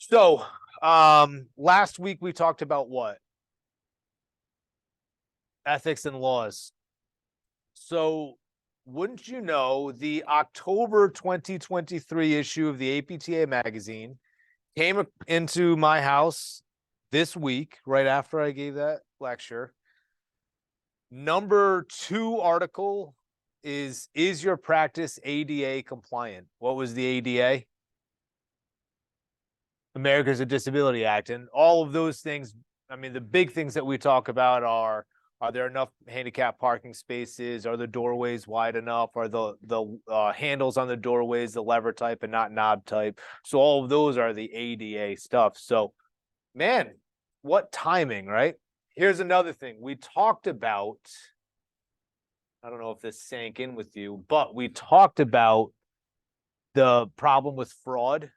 So, last week we talked about what? Ethics and laws. So, wouldn't you know, the October 2023 issue of the APTA magazine came into my house this week, right after I gave that lecture. Number 2 article is your practice ADA compliant? What was the ADA? Americans with Disability Act, and all of those things. I mean, the big things that we talk about are there enough handicap parking spaces? Are the doorways wide enough? Are the handles on the doorways the lever type and not knob type? So all of those are the ADA stuff. So, man, what timing, right? Here's another thing we talked about. I don't know if this sank in with you, but we talked about the problem with fraud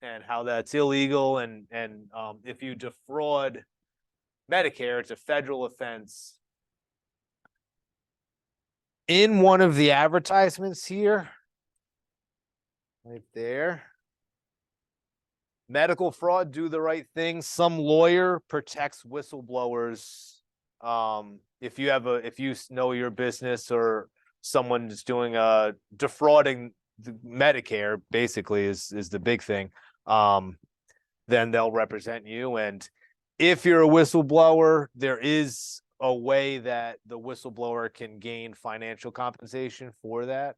and how that's illegal, and if you defraud Medicare, it's a federal offense. In one of the advertisements here, right there, medical fraud, do the right thing. Some lawyer protects whistleblowers. If you know your business or someone's doing defrauding the Medicare, basically is the big thing. Then they'll represent you. And if you're a whistleblower, there is a way that the whistleblower can gain financial compensation for that.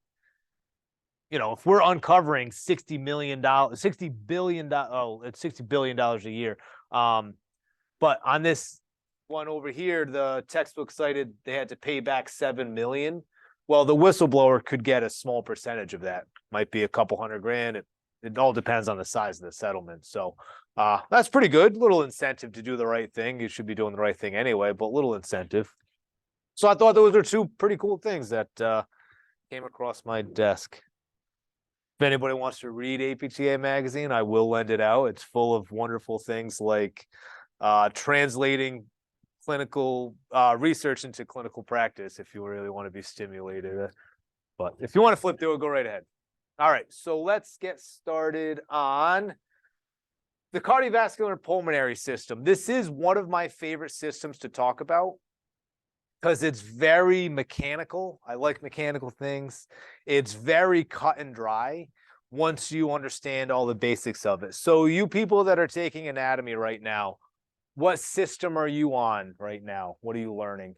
You know, if we're uncovering $60 million, $60 billion, it's $60 billion a year. But on this one over here, the textbook cited they had to pay back $7 million. Well, the whistleblower could get a small percentage of that. Might be a couple $100,000. It all depends on the size of the settlement. So that's pretty good. Little incentive to do the right thing. You should be doing the right thing anyway, but little incentive. So I thought those are two pretty cool things that came across my desk. If anybody wants to read APTA magazine, I will lend it out. It's full of wonderful things like translating clinical research into clinical practice if you really want to be stimulated. But if you want to flip through it, go right ahead. All right, so let's get started on the cardiovascular pulmonary system. This is one of my favorite systems to talk about because it's very mechanical. I like mechanical things. It's very cut and dry once you understand all the basics of it. So you people that are taking anatomy right now, what system are you on right now? What are you learning?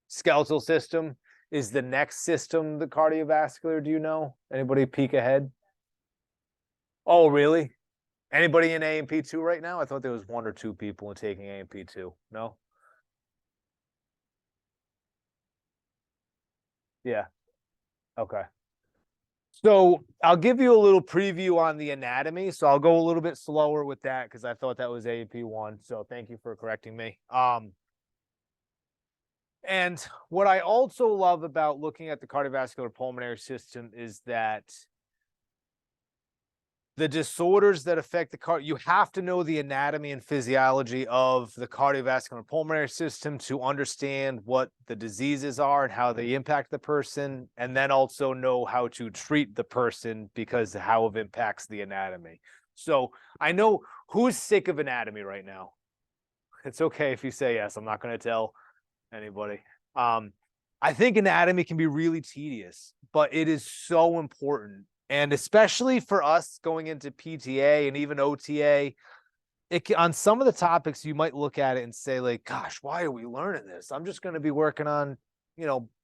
Skeletal system. Is the next system the cardiovascular? Do you know? Anybody peek ahead? Oh, really? Anybody in A&P2 right now? I thought there was 1 or 2 people taking A&P2. No? Yeah. Okay. So I'll give you a little preview on the anatomy. So I'll go a little bit slower with that because I thought that was A&P1. So thank you for correcting me. And what I also love about looking at the cardiovascular pulmonary system is that the disorders that affect the you have to know the anatomy and physiology of the cardiovascular pulmonary system to understand what the diseases are and how they impact the person, and then also know how to treat the person because how it impacts the anatomy. So I know who's sick of anatomy right now. It's okay if you say yes. I'm not going to tell anybody. I think anatomy can be really tedious, but it is so important. And especially for us going into PTA and even OTA, on some of the topics, you might look at it and say, like, gosh, why are we learning this? I'm just going to be working on,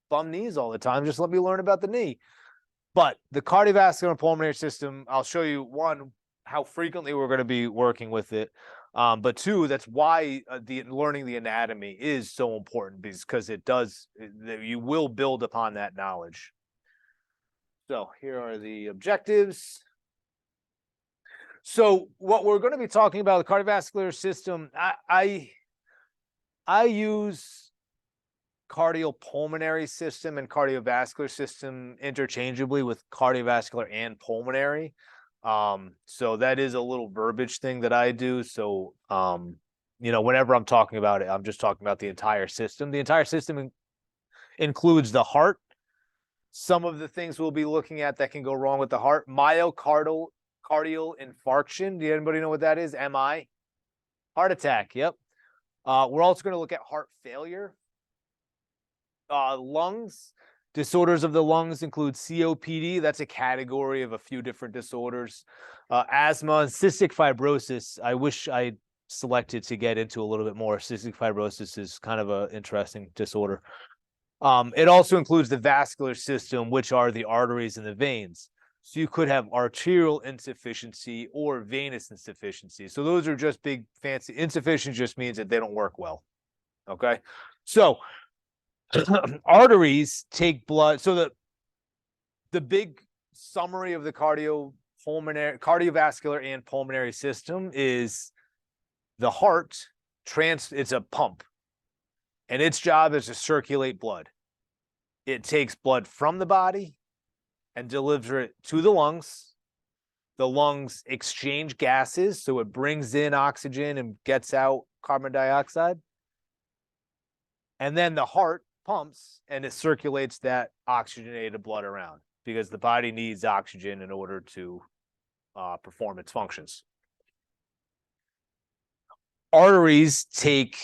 bum knees all the time. Just let me learn about the knee. But the cardiovascular pulmonary system, I'll show you, one, how frequently we're going to be working with it. But 2, that's why learning the anatomy is so important, because you will build upon that knowledge. So here are the objectives. So what we're going to be talking about, the cardiovascular system, I use cardiopulmonary system and cardiovascular system interchangeably with cardiovascular and pulmonary. So that is a little verbiage thing that I do. So, whenever I'm talking about it, I'm just talking about the entire system. The entire system includes the heart. Some of the things we'll be looking at that can go wrong with the heart: myocardial cardiac infarction. Do anybody know what that is? MI? Heart attack. Yep. We're also going to look at heart failure. Lungs. Disorders of the lungs include COPD. That's a category of a few different disorders. Asthma and cystic fibrosis. I wish I selected to get into a little bit more. Cystic fibrosis is kind of an interesting disorder. It also includes the vascular system, which are the arteries and the veins. So you could have arterial insufficiency or venous insufficiency. So those are just big fancy. Insufficient just means that they don't work well. Okay. So arteries take blood. So the big summary of the cardiovascular and pulmonary system is the heart it's a pump, and its job is to circulate blood. It takes blood from the body and delivers it to the lungs. The lungs exchange gases, so it brings in oxygen and gets out carbon dioxide. And then the heart pumps and it circulates that oxygenated blood around, because the body needs oxygen in order to perform its functions. Arteries take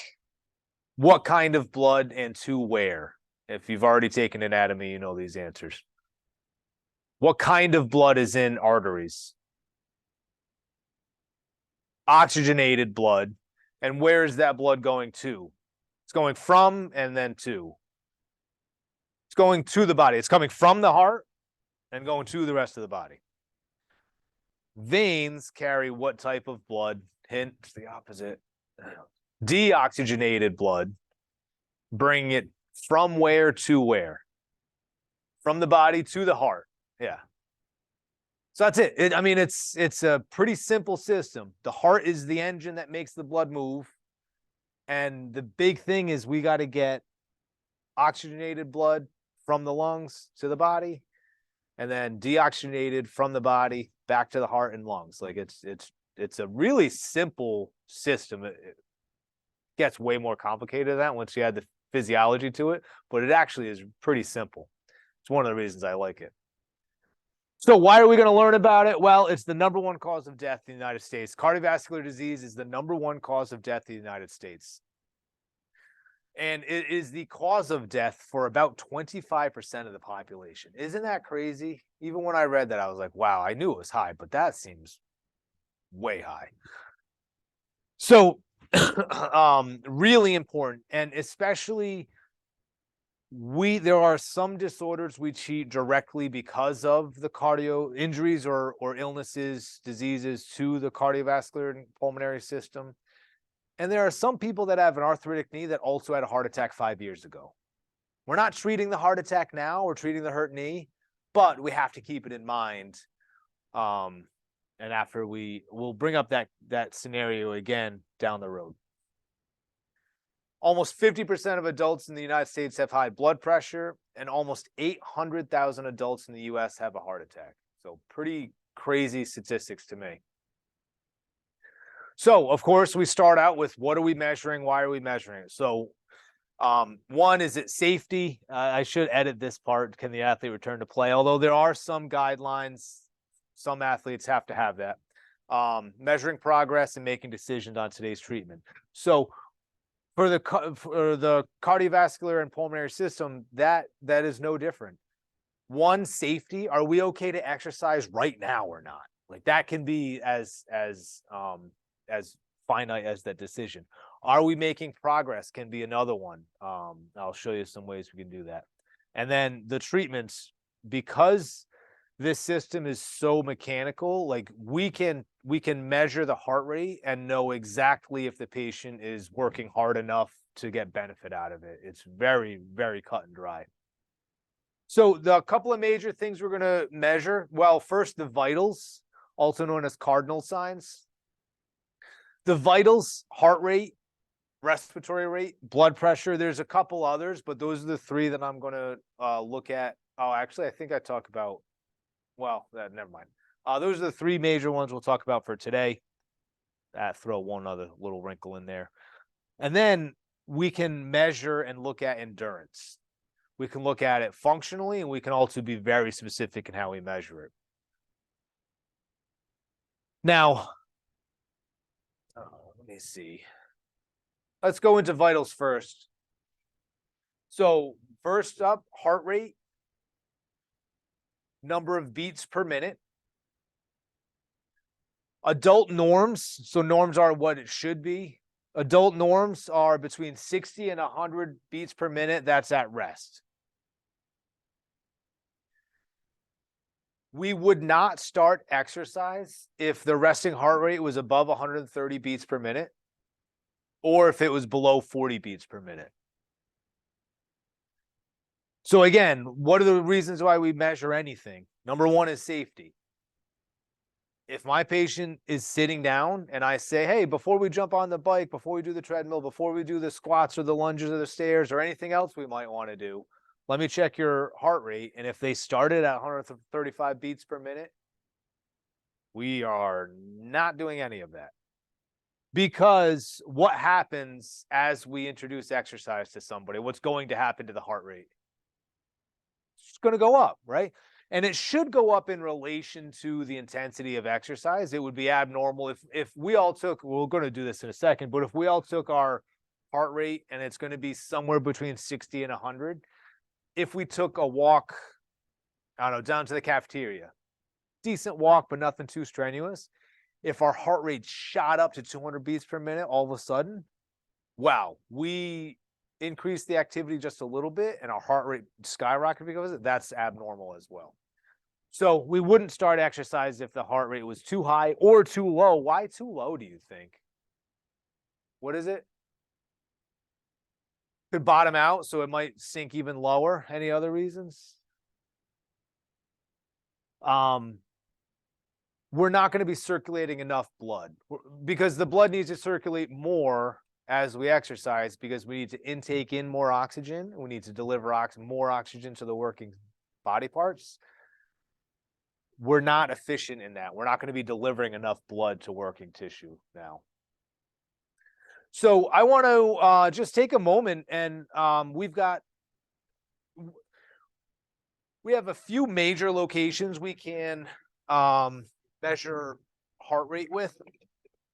what kind of blood and to where? If you've already taken anatomy, you know these answers. What kind of blood is in arteries? Oxygenated blood. And where is that blood going to? It's going from and then to. It's going to the body. It's coming from the heart and going to the rest of the body. Veins carry what type of blood? Hint, the opposite. Deoxygenated blood. Bring it from where to where? From the body to the heart. Yeah. So that's it. I mean, it's a pretty simple system. The heart is the engine that makes the blood move. And the big thing is we got to get oxygenated blood from the lungs to the body, and then deoxygenated from the body back to the heart and lungs. Like it's a really simple system. It gets way more complicated than that once you add the physiology to it, but it actually is pretty simple. It's one of the reasons I like it. So why are we going to learn about it? Well, it's the #1 cause of death in the United States. Cardiovascular disease is the #1 cause of death in the United States. And it is the cause of death for about 25% of the population. Isn't that crazy? Even when I read that, I was like, wow, I knew it was high, but that seems way high. So really important. And especially there are some disorders we treat directly because of the cardio injuries or illnesses, diseases to the cardiovascular and pulmonary system. And there are some people that have an arthritic knee that also had a heart attack 5 years ago. We're not treating the heart attack now, we're treating the hurt knee, but we have to keep it in mind. And after we'll bring up that scenario again down the road. Almost 50% of adults in the United States have high blood pressure, and almost 800,000 adults in the US have a heart attack. So pretty crazy statistics to me. So, of course, we start out with what are we measuring? Why are we measuring it? So, one, is it safety? I should edit this part. Can the athlete return to play? Although there are some guidelines, some athletes have to have that. Measuring progress and making decisions on today's treatment. So, for the cardiovascular and pulmonary system, that is no different. One, safety. Are we okay to exercise right now or not? Like that can be as finite as that decision. Are we making progress? Can be another one. I'll show you some ways we can do that. And then the treatments, because this system is so mechanical, like we can measure the heart rate and know exactly if the patient is working hard enough to get benefit out of it. It's very, very cut and dry. So the couple of major things we're going to measure, well, first the vitals, also known as cardinal signs. The vitals: heart rate, respiratory rate, blood pressure. There's a couple others, but those are the three that I'm going to look at. Oh, actually, I think I talk about, well, never mind. Those are the three major ones we'll talk about for today. Throw one other little wrinkle in there. And then we can measure and look at endurance. We can look at it functionally, and we can also be very specific in how we measure it. Now, let me see. Let's go into vitals first. So first up, heart rate, number of beats per minute. Adult norms, so norms are what it should be. Adult norms are between 60 and 100 beats per minute. That's at rest. We would not start exercise if the resting heart rate was above 130 beats per minute or if it was below 40 beats per minute. So again, what are the reasons why we measure anything? Number one is safety. If my patient is sitting down and I say, hey, before we jump on the bike, before we do the treadmill, before we do the squats or the lunges or the stairs or anything else we might want to do, let me check your heart rate. And if they started at 135 beats per minute, we are not doing any of that. Because what happens as we introduce exercise to somebody? What's going to happen to the heart rate? It's going to go up, right? And it should go up in relation to the intensity of exercise. It would be abnormal if we all took, we're going to do this in a second, but if we all took our heart rate and it's going to be somewhere between 60 and 100, if we took a walk, I don't know, down to the cafeteria, decent walk, but nothing too strenuous. If our heart rate shot up to 200 beats per minute, all of a sudden, wow, we increase the activity just a little bit and our heart rate skyrocketed because of it, that's abnormal as well. So we wouldn't start exercise if the heart rate was too high or too low. Why too low, do you think? What is it? Could bottom out, so it might sink even lower. Any other reasons? We're not going to be circulating enough blood because the blood needs to circulate more as we exercise because we need to intake in more oxygen. We need to deliver more oxygen to the working body parts. We're not efficient in that. We're not going to be delivering enough blood to working tissue now. So I want to just take a moment and we have a few major locations we can measure heart rate with.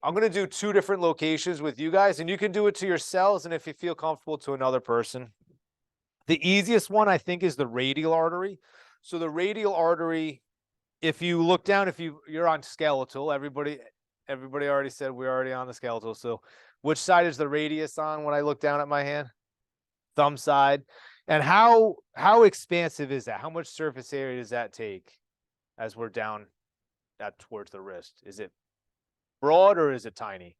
I'm going to do 2 different locations with you guys, and you can do it to yourselves and if you feel comfortable to another person. The easiest one, I think, is the radial artery. So the radial artery, if you look down, you're on skeletal, everybody already said we're already on the skeletal. So which side is the radius on when I look down at my hand? Thumb side. And how expansive is that? How much surface area does that take as we're down towards the wrist? Is it broad or is it tiny?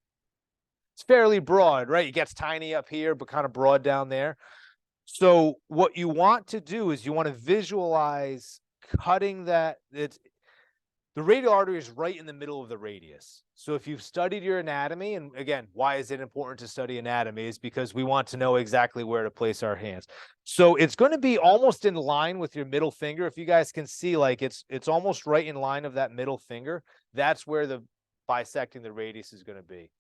It's fairly broad, right? It gets tiny up here, but kind of broad down there. So what you want to do is you want to visualize cutting that. The radial artery is right in the middle of the radius. So if you've studied your anatomy, and again, why is it important to study anatomy? Is because we want to know exactly where to place our hands. So it's going to be almost in line with your middle finger. If you guys can see, like it's almost right in line of that middle finger. That's where the bisecting the radius is going to be.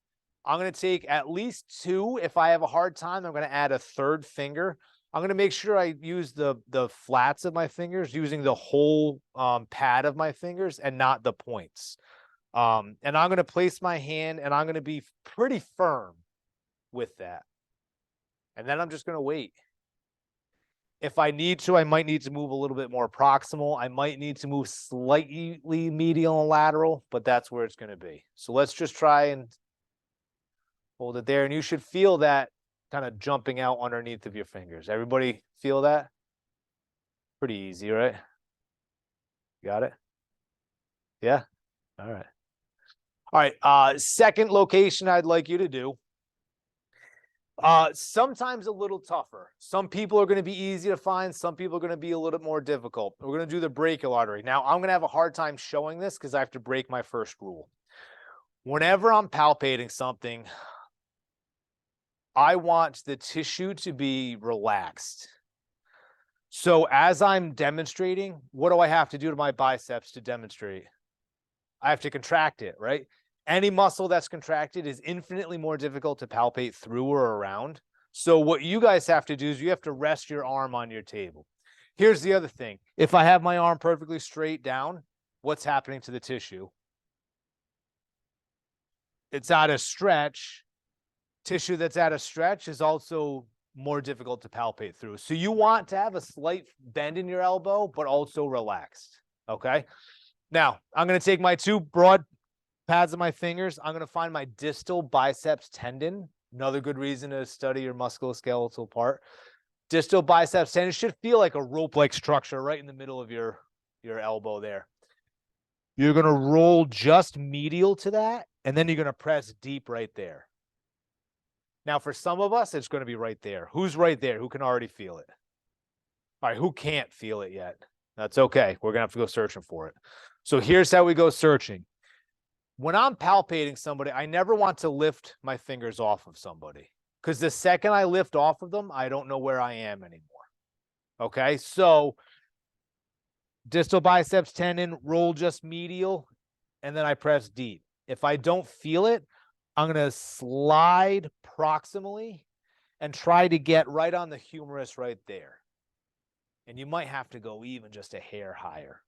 I'm going to take at least 2. If I have a hard time, I'm going to add a 3rd finger. I'm going to make sure I use the flats of my fingers, using the whole pad of my fingers and not the points. And I'm going to place my hand and I'm going to be pretty firm with that. And then I'm just going to wait. If I need to, I might need to move a little bit more proximal. I might need to move slightly medial and lateral, but that's where it's going to be. So let's just try and hold it there. And you should feel that kind of jumping out underneath of your fingers. Everybody feel that? Pretty easy, right? Got it? Yeah? All right. All right. Second location I'd like you to do. Sometimes a little tougher. Some people are going to be easy to find. Some people are going to be a little bit more difficult. We're going to do the brachial artery. Now, I'm going to have a hard time showing this because I have to break my first rule. Whenever I'm palpating something, I want the tissue to be relaxed. So as I'm demonstrating, what do I have to do to my biceps to demonstrate? I have to contract it, right? Any muscle that's contracted is infinitely more difficult to palpate through or around. So what you guys have to do is you have to rest your arm on your table. Here's the other thing. If I have my arm perfectly straight down, what's happening to the tissue? it's out of stretch. Tissue that's out of stretch is also more difficult to palpate through. So you want to have a slight bend in your elbow, but also relaxed. Okay. Now I'm going to take my two broad pads of my fingers. I'm going to find my distal biceps tendon. Another good reason to study your musculoskeletal part. Distal biceps tendon should feel like a rope-like structure right in the middle of your elbow there. You're going to roll just medial to that, and then you're going to press deep right there. Now, for some of us, it's going to be right there. Who's right there? Who can already feel it? All right, who can't feel it yet? That's okay. We're going to have to go searching for it. So here's how we go searching. When I'm palpating somebody, I never want to lift my fingers off of somebody, because the second I lift off of them, I don't know where I am anymore. Okay, so distal biceps tendon, roll just medial, and then I press deep. If I don't feel it, I'm going to slide proximally and try to get right on the humerus right there. And you might have to go even just a hair higher.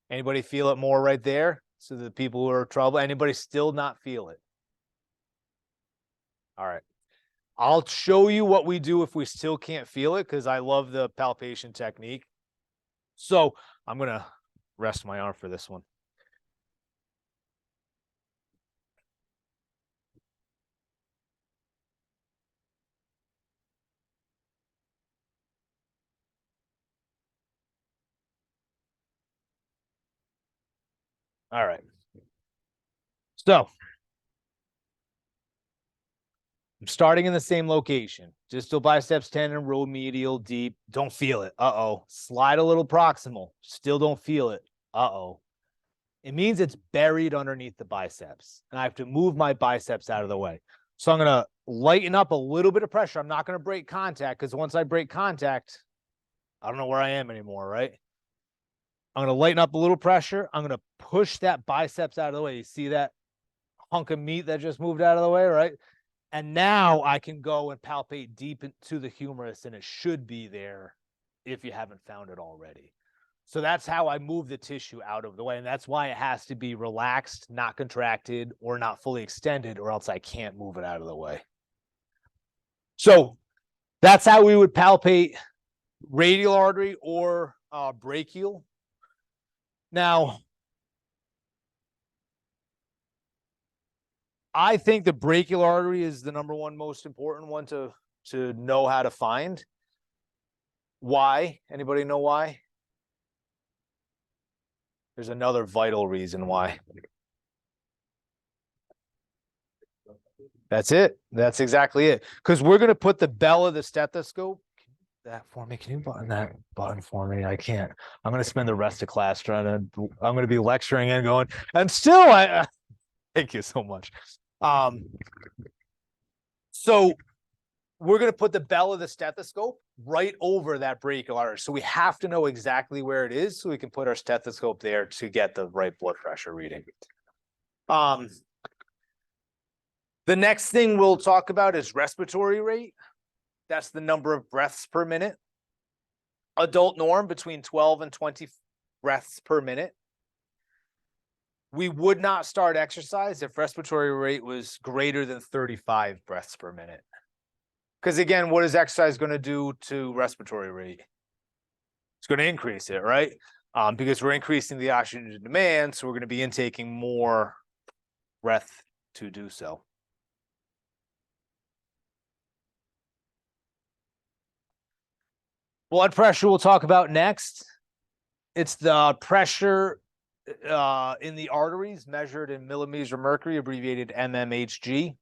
Anybody feel it more right there? So the people who are in trouble, anybody still not feel it? All right. I'll show you what we do if we still can't feel it, because I love the palpation technique. So I'm going to rest my arm for this one. All right. So I'm starting in the same location. Distal biceps tendon, roll medial, deep. Don't feel it. Uh-oh. Slide a little proximal. Still don't feel it. Uh-oh. It means it's buried underneath the biceps, and I have to move my biceps out of the way. So I'm going to lighten up a little bit of pressure. I'm not going to break contact, because once I break contact, I don't know where I am anymore, right? I'm going to lighten up a little pressure. I'm going to push that biceps out of the way. You see that hunk of meat that just moved out of the way, right? And now I can go and palpate deep into the humerus, and it should be there if you haven't found it already. So that's how I move the tissue out of the way. And that's why it has to be relaxed, not contracted, or not fully extended, or else I can't move it out of the way. So that's how we would palpate radial artery or brachial. Now, I think the brachial artery is the number one most important one to know how to find. Why? Anybody know why? There's another vital reason why. That's it. That's exactly it. Because we're going to put the bell of the stethoscope. That for me. Can you button that button for me? I can't. I'm going to spend the rest of class trying to. I'm going to be lecturing and going. And still, I thank you so much. So we're going to put the bell of the stethoscope right over that brachial artery. So we have to know exactly where it is, so we can put our stethoscope there to get the right blood pressure reading. The next thing we'll talk about is respiratory rate. That's the number of breaths per minute. Adult norm between 12 and 20 breaths per minute. We would not start exercise if respiratory rate was greater than 35 breaths per minute. Because again, what is exercise going to do to respiratory rate? It's going to increase it, right? Because we're increasing the oxygen demand, so we're going to be intaking more breath to do so. Blood pressure we'll talk about next. It's the pressure in the arteries measured in millimeters of mercury, abbreviated mmHg.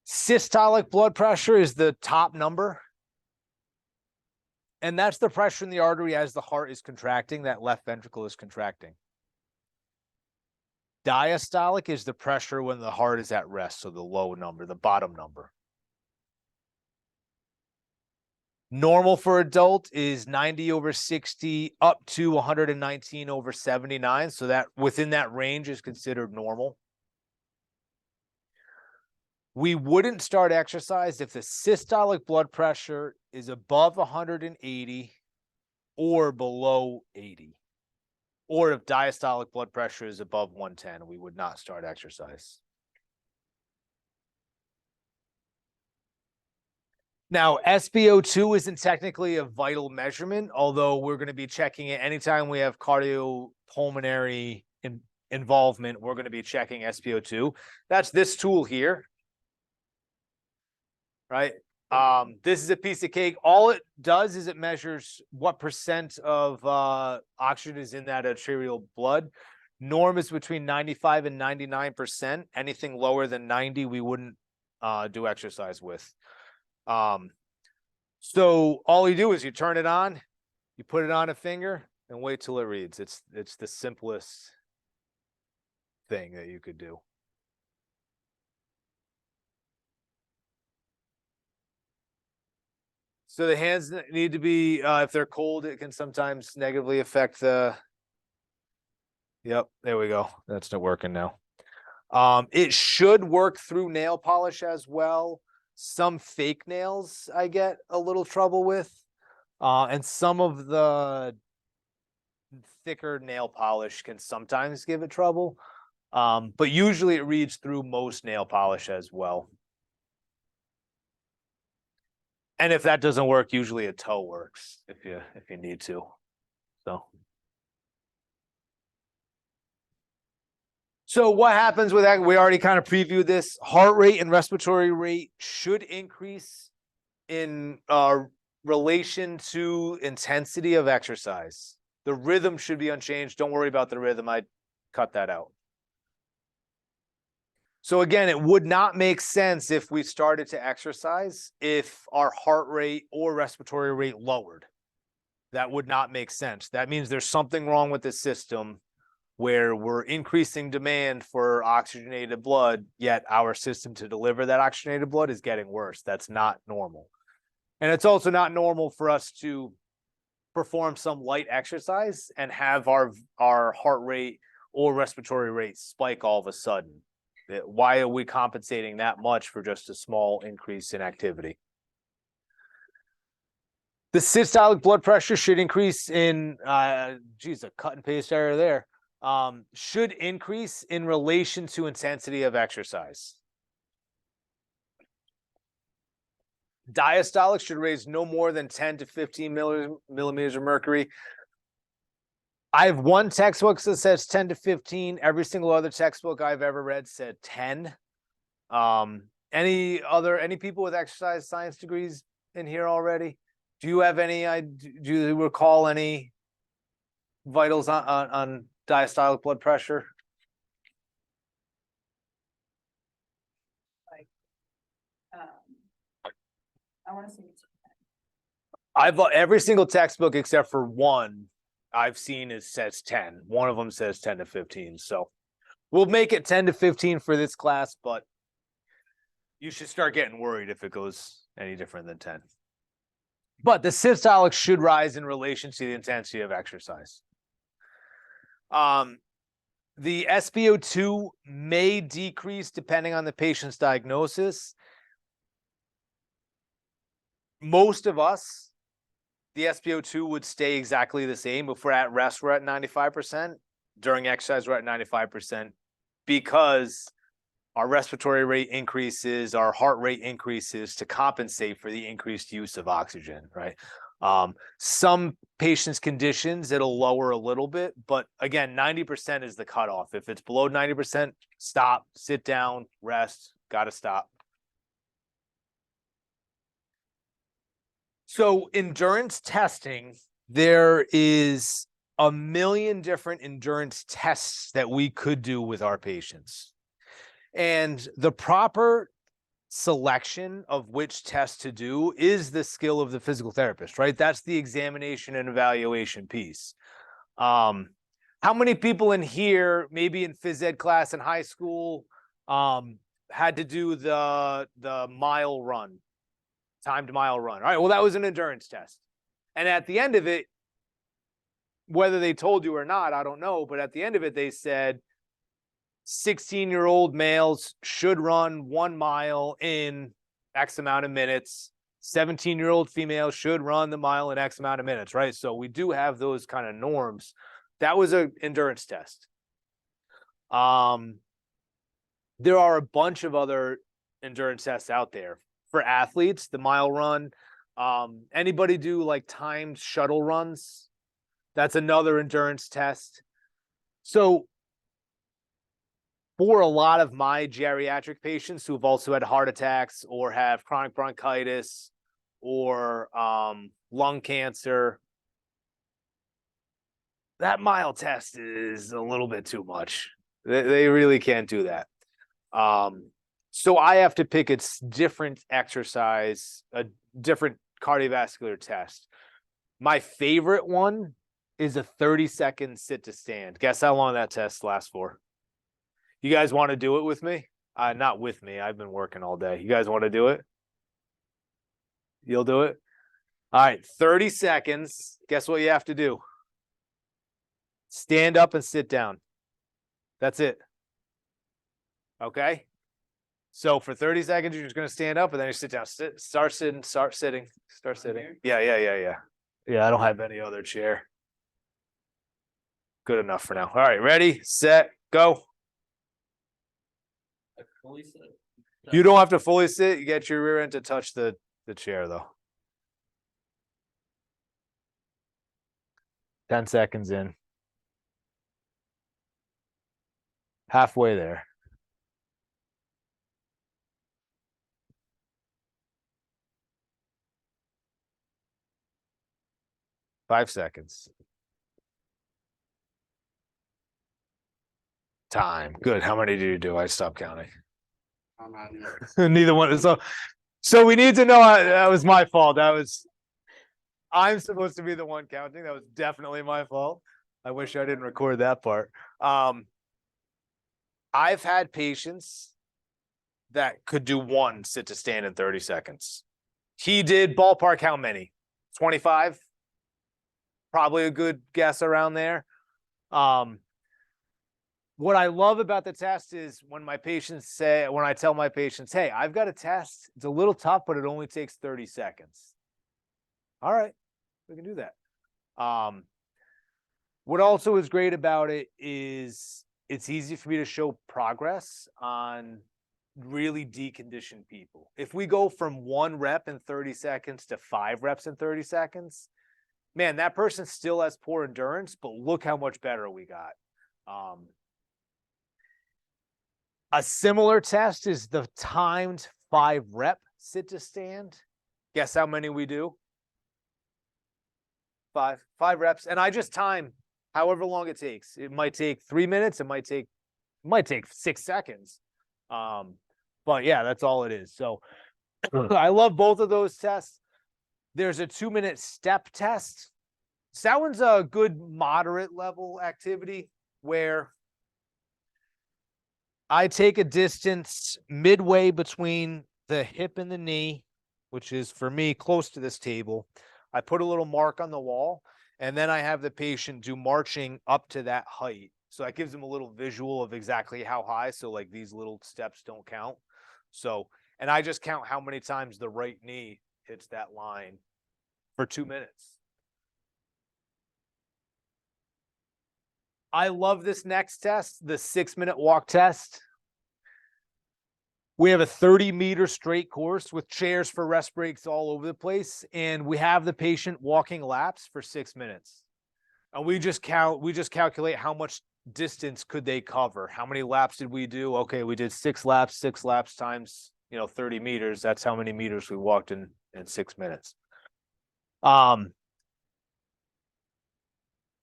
Systolic blood pressure is the top number. And that's the pressure in the artery as the heart is contracting, that left ventricle is contracting. Diastolic is the pressure when the heart is at rest, so the low number, the bottom number. Normal for adult is 90/60 up to 119/79. So that within that range is considered normal. We wouldn't start exercise if the systolic blood pressure is above 180 or below 80. or if diastolic blood pressure is above 110, we would not start exercise. Now, SpO2 isn't technically a vital measurement, although we're going to be checking it anytime we have cardiopulmonary involvement. We're going to be checking SpO2. That's this tool here, right? This is a piece of cake. All it does is it measures what percent of oxygen is in that arterial blood. Norm is between 95 and 99%. Anything lower than 90, we wouldn't do exercise with. So all you do is you turn it on, you put it on a finger, and wait till it reads. It's the simplest thing that you could do. So the hands need to be, if they're cold, it can sometimes negatively affect the. Yep, there we go. That's not working now. It should work through nail polish as well. Some fake nails I get a little trouble with, and some of the thicker nail polish can sometimes give it trouble. But usually it reads through most nail polish as well. And if that doesn't work, usually a toe works if you need to. So what happens with that? We already kind of previewed this. Heart rate and respiratory rate should increase in relation to intensity of exercise. The rhythm should be unchanged. Don't worry about the rhythm. I cut that out. So again, it would not make sense if we started to exercise if our heart rate or respiratory rate lowered. That would not make sense. That means there's something wrong with the system where we're increasing demand for oxygenated blood, yet our system to deliver that oxygenated blood is getting worse. That's not normal. And it's also not normal for us to perform some light exercise and have our heart rate or respiratory rate spike all of a sudden. Why are we compensating that much for just a small increase in activity? The systolic blood pressure should increase in, geez, a cut and paste error there. Should increase in relation to intensity of exercise. Diastolic should raise no more than 10 to 15 millimeters of mercury. I have one textbook that says 10 to 15. Every single other textbook I've ever read said 10. Any people with exercise science degrees in here already? Do you have any? Do you recall any vitals on diastolic blood pressure? I want to say I've every single textbook except for one I've seen says 10. One of them says 10 to 15. So we'll make it 10 to 15 for this class, but you should start getting worried if it goes any different than 10. But the systolic should rise in relation to the intensity of exercise. The SpO2 may decrease depending on the patient's diagnosis. Most of us, the SpO2 would stay exactly the same. If we're at rest, we're at 95%. During exercise, we're at 95% because our respiratory rate increases, our heart rate increases to compensate for the increased use of oxygen, right? Some patients' conditions, it'll lower a little bit, but again, 90% is the cutoff. If it's below 90%, stop, sit down, rest, gotta stop. So endurance testing, there is a million different endurance tests that we could do with our patients. And the proper selection of which test to do is the skill of the physical therapist, right? That's the examination and evaluation piece. How many people in here, maybe in phys ed class in high school, had to do the mile run, timed mile run? All right, well, that was an endurance test. And at the end of it, whether they told you or not, I don't know, but at the end of it, they said 16-year-old males should run 1 mile in X amount of minutes. 17-year-old females should run the mile in X amount of minutes, right? So we do have those kind of norms That was an endurance test. There are a bunch of other endurance tests out there for athletes, the mile run. Anybody do like timed shuttle runs? That's another endurance test. So for a lot of my geriatric patients who've also had heart attacks or have chronic bronchitis or lung cancer, that mile test is a little bit too much. They really can't do that. So I have to pick a different exercise, a different cardiovascular test. My favorite one is a 30-second sit to stand. Guess how long that test lasts for? You guys want to do it with me? Not with me. I've been working all day. You guys want to do it? You'll do it? All right, 30 seconds. Guess what you have to do? Stand up and sit down. That's it. Okay? So for 30 seconds, you're just going to stand up and then you sit down. Start sitting, start sitting, start sitting. Yeah. Yeah, I don't have any other chair. Good enough for now. All right, ready, set, go. You don't have to fully sit. You get your rear end to touch the chair, though. 10 seconds in. Halfway there. Five seconds. Time. Good. How many did you do? I stopped counting. Neither one. So we need to know that was my fault. I'm supposed to be the one counting. That was definitely my fault. I wish I didn't record that part. I've had patients that could do one sit to stand in 30 seconds. He did ballpark how many? 25? Probably a good guess around there. What I love about the test is when I tell my patients, hey, I've got a test. It's a little tough, but it only takes 30 seconds. All right, we can do that. What also is great about it is it's easy for me to show progress on really deconditioned people. If we go from 1 rep in 30 seconds to 5 reps in 30 seconds, man, that person still has poor endurance, but look how much better we got. A similar test is the timed 5 rep sit to stand. Guess how many we do? 5 reps. And I just time however long it takes. It might take 3 minutes. It might take 6 seconds. But yeah, that's all it is. So I love both of those tests. There's a 2-minute step test. So that one's a good moderate level activity where I take a distance midway between the hip and the knee, which is for me close to this table. I put a little mark on the wall, and then I have the patient do marching up to that height. So that gives them a little visual of exactly how high. So like these little steps don't count. So, and I just count how many times the right knee hits that line for 2 minutes. I love this next test, the 6-minute walk test. We have a 30-meter straight course with chairs for rest breaks all over the place. And we have the patient walking laps for 6 minutes. And we just calculate how much distance could they cover? How many laps did we do? Okay, we did 6 laps times, 30 meters. That's how many meters we walked in 6 minutes.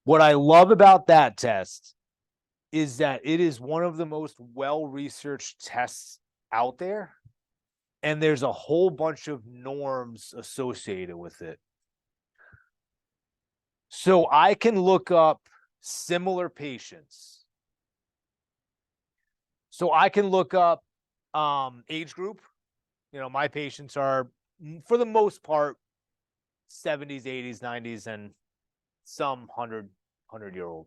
What I love about that test is that it is one of the most well-researched tests out there, and there's a whole bunch of norms associated with it. So I can look up similar patients. So I can look up age group. My patients are, for the most part, 70s, 80s, 90s, and some 100-year-old.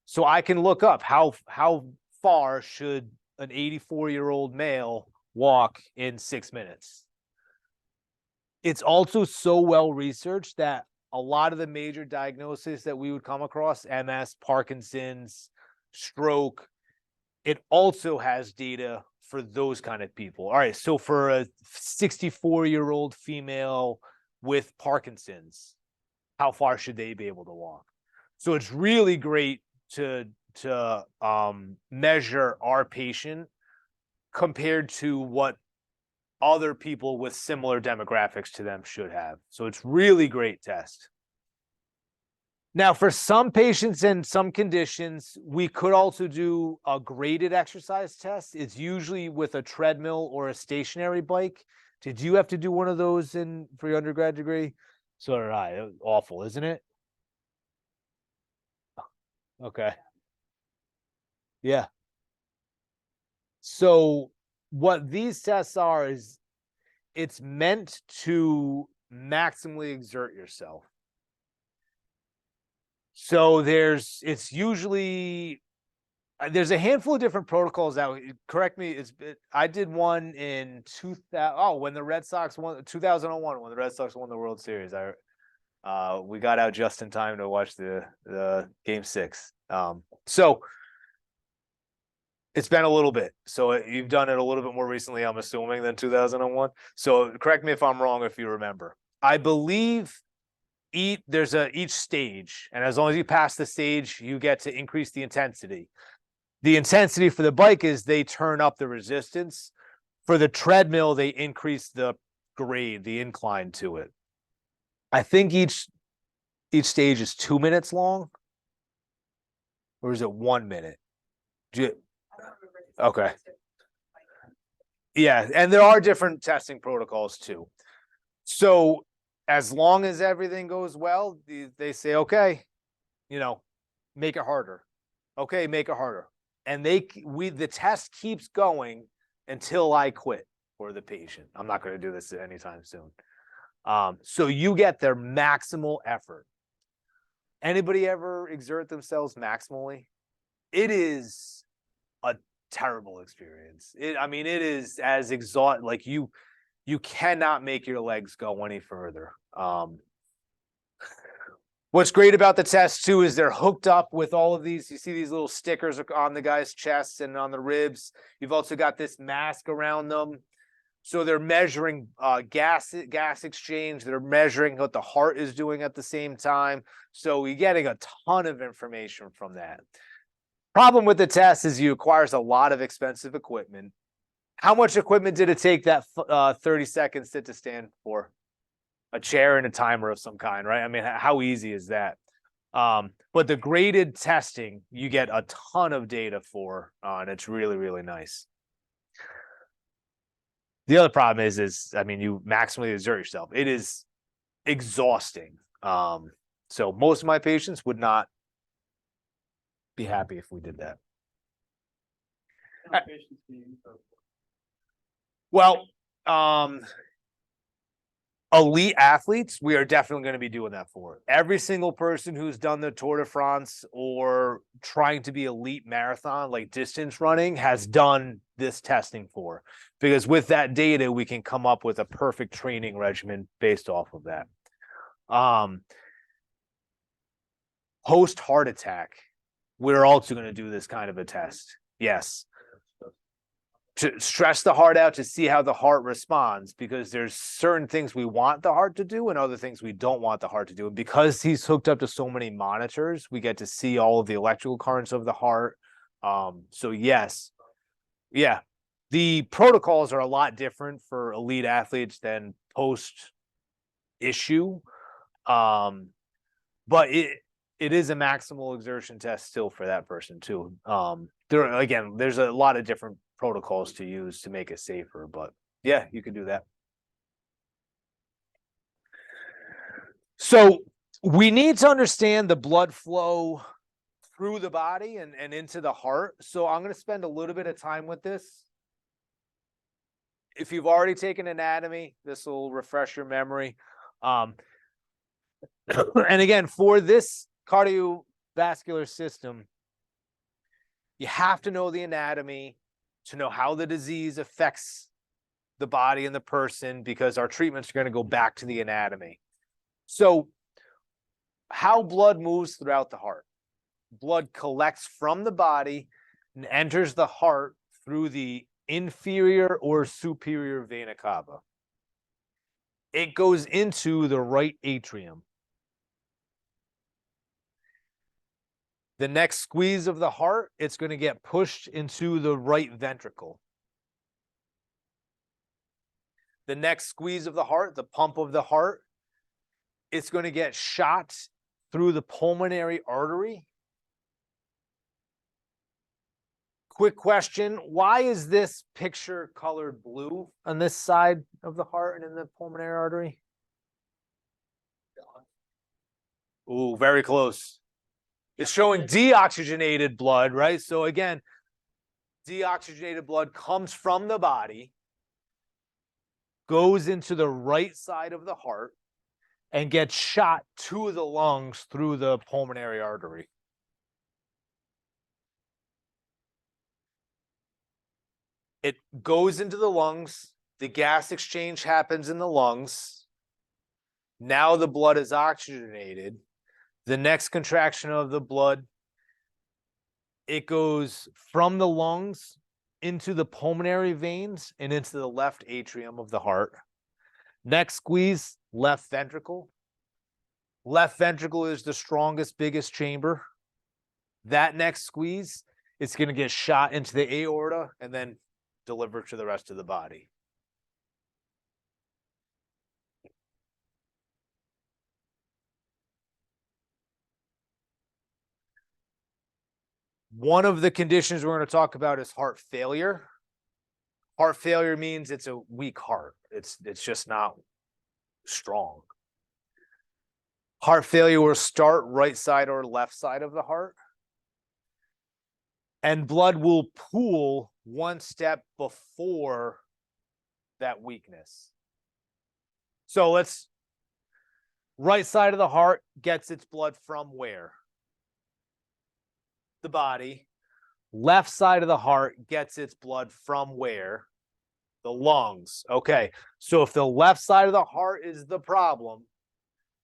So I can look up how far should an 84-year-old male walk in 6 minutes. It's also so well researched that a lot of the major diagnoses that we would come across, MS, Parkinson's, stroke, it also has data for those kind of people. All right, so for a 64-year-old female with Parkinson's, how far should they be able to walk? So it's really great to measure our patient compared to what other people with similar demographics to them should have. So it's really great test. Now, for some patients and some conditions, we could also do a graded exercise test. It's usually with a treadmill or a stationary bike. Did you have to do one of those for your undergrad degree? So did I. It was awful, isn't it? Okay. Yeah. So what these tests are is it's meant to maximally exert yourself. So there's a handful of different protocols that correct me. I did one in 2000. When the Red Sox won 2001, when the Red Sox won the World Series. We got out just in time to watch the game 6. So it's been a little bit. So you've done it a little bit more recently, I'm assuming, than 2001. So correct me if I'm wrong if you remember. I believe there's each stage, and as long as you pass the stage, you get to increase the intensity. The intensity for the bike is they turn up the resistance. For the treadmill, they increase the grade, the incline to it. I think each stage is 2 minutes long, or is it 1 minute? Okay. Yeah, and there are different testing protocols too. So as long as everything goes well, they say, okay, make it harder. Okay, make it harder. And the test keeps going until I quit for the patient. I'm not going to do this anytime soon. So you get their maximal effort. Anybody ever exert themselves maximally? It is a terrible experience. It is as exhausting. Like you cannot make your legs go any further. What's great about the test too is they're hooked up with all of these. You see these little stickers on the guy's chests and on the ribs. You've also got this mask around them. So they're measuring gas exchange. They're measuring what the heart is doing at the same time. So you're getting a ton of information from that. Problem with the test is it requires a lot of expensive equipment. How much equipment did it take that 30-second sit to stand for? A chair and a timer of some kind, right? I mean, how easy is that? But the graded testing, you get a ton of data for, and it's really, really nice. The other problem is you maximally exert yourself. It is exhausting. So most of my patients would not be happy if we did that. Well, elite athletes, we are definitely going to be doing that for. Every single person who's done the Tour de France or trying to be elite marathon, like distance running, has done this testing for. Because with that data, we can come up with a perfect training regimen based off of that. Post heart attack, we're also going to do this kind of a test. Yes. To stress the heart out to see how the heart responds, because there's certain things we want the heart to do and other things we don't want the heart to do. And because he's hooked up to so many monitors, we get to see all of the electrical currents of the heart. So yes, yeah, the protocols are a lot different for elite athletes than post issue. But it is a maximal exertion test still for that person too. There's a lot of different protocols to use to make it safer, but yeah, you can do that. So we need to understand the blood flow through the body and into the heart. So I'm going to spend a little bit of time with this. If you've already taken anatomy, this will refresh your memory. And again, for this cardiovascular system, you have to know the anatomy to know how the disease affects the body and the person, because our treatments are going to go back to the anatomy. So how blood moves throughout the heart. Blood collects from the body and enters the heart through the inferior or superior vena cava. It goes into the right atrium. The next squeeze of the heart, it's going to get pushed into the right ventricle. The next squeeze of the heart, the pump of the heart, it's going to get shot through the pulmonary artery. Quick question, why is this picture colored blue on this side of the heart and in the pulmonary artery? Ooh, very close. It's showing deoxygenated blood, right? So again, deoxygenated blood comes from the body, goes into the right side of the heart, and gets shot to the lungs through the pulmonary artery. It goes into the lungs. The gas exchange happens in the lungs. Now the blood is oxygenated. The next contraction of the blood, it goes from the lungs into the pulmonary veins and into the left atrium of the heart. Next squeeze, left ventricle. Left ventricle is the strongest, biggest chamber. That next squeeze, it's going to get shot into the aorta and then delivered to the rest of the body. One of the conditions we're going to talk about is heart failure. Heart failure means it's a weak heart. It's just not strong. Heart failure will start right side or left side of the heart. And blood will pool one step before that weakness. So right side of the heart gets its blood from where? The body. Left side of the heart gets its blood from where? The lungs. Okay, so if the left side of the heart is the problem,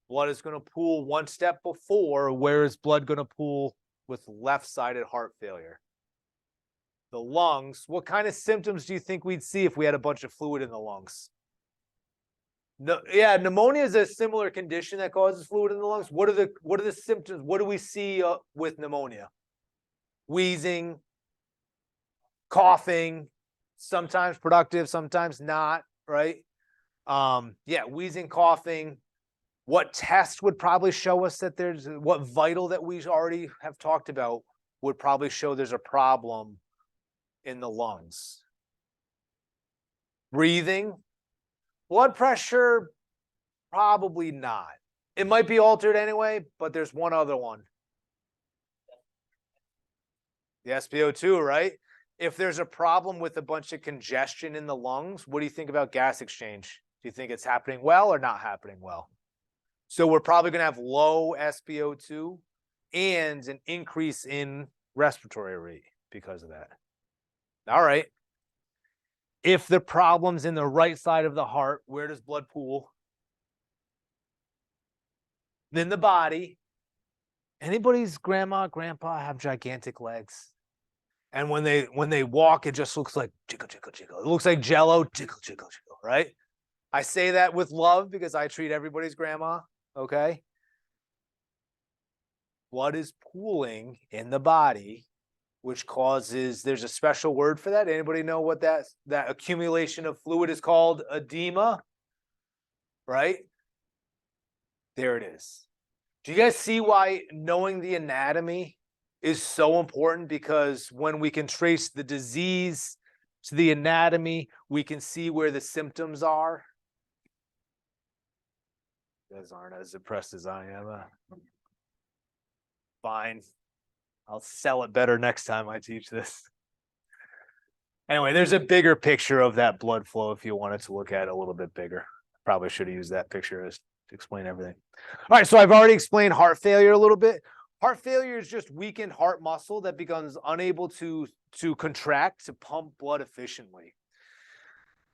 blood is going to pool one step before. Where is blood going to pool with left-sided heart failure? The lungs. What kind of symptoms do you think we'd see if we had a bunch of fluid in the lungs? No, yeah, pneumonia is a similar condition that causes fluid in the lungs. What are the symptoms? What do we see with pneumonia? Wheezing, coughing, sometimes productive, sometimes not, right? Yeah, wheezing, coughing. What test would probably show us that what vital that we already have talked about would probably show there's a problem in the lungs? Breathing, blood pressure, probably not. It might be altered anyway, but there's one other one. The SpO2, right? If there's a problem with a bunch of congestion in the lungs, what do you think about gas exchange? Do you think it's happening well or not happening well? So we're probably going to have low SpO2 and an increase in respiratory rate because of that. All right. If the problem's in the right side of the heart, where does blood pool? In the body. Anybody's grandma, grandpa have gigantic legs? And when they walk, it just looks like jiggle, jiggle, jiggle. It looks like Jello, jiggle, jiggle, jiggle, right? I say that with love because I treat everybody's grandma, okay? Blood is pooling in the body, which causes, there's a special word for that. Anybody know what that accumulation of fluid is called? Edema, right? There it is. Do you guys see why knowing the anatomy is so important? Because when we can trace the disease to the anatomy, we can see where the symptoms are. You guys aren't as impressed as I am. Fine. I'll sell it better next time I teach this. Anyway, there's a bigger picture of that blood flow if you wanted to look at it a little bit bigger. Probably should have used that picture to explain everything. All right, so I've already explained heart failure a little bit. Heart failure is just weakened heart muscle that becomes unable to contract, to pump blood efficiently.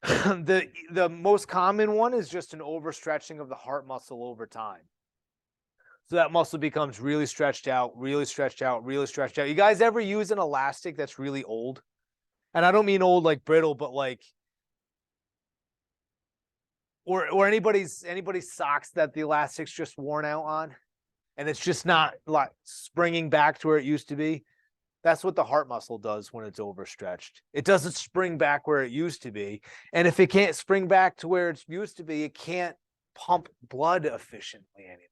The most common one is just an overstretching of the heart muscle over time. So that muscle becomes really stretched out, really stretched out, really stretched out. You guys ever use an elastic that's really old? And I don't mean old like brittle, but like, or anybody's socks that the elastic's just worn out on, and it's just not like springing back to where it used to be. That's what the heart muscle does when it's overstretched. It doesn't spring back where it used to be. And if it can't spring back to where it used to be, it can't pump blood efficiently anymore.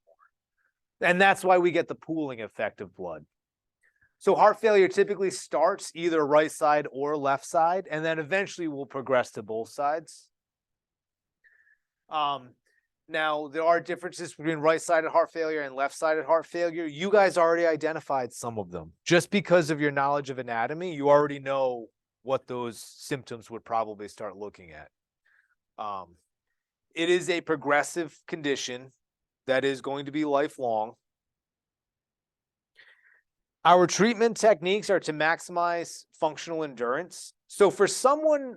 And that's why we get the pooling effect of blood. So heart failure typically starts either right side or left side, and then eventually will progress to both sides. Now, there are differences between right-sided heart failure and left-sided heart failure. You guys already identified some of them. Just because of your knowledge of anatomy, you already know what those symptoms would probably start looking at. It is a progressive condition that is going to be lifelong. Our treatment techniques are to maximize functional endurance. So for someone,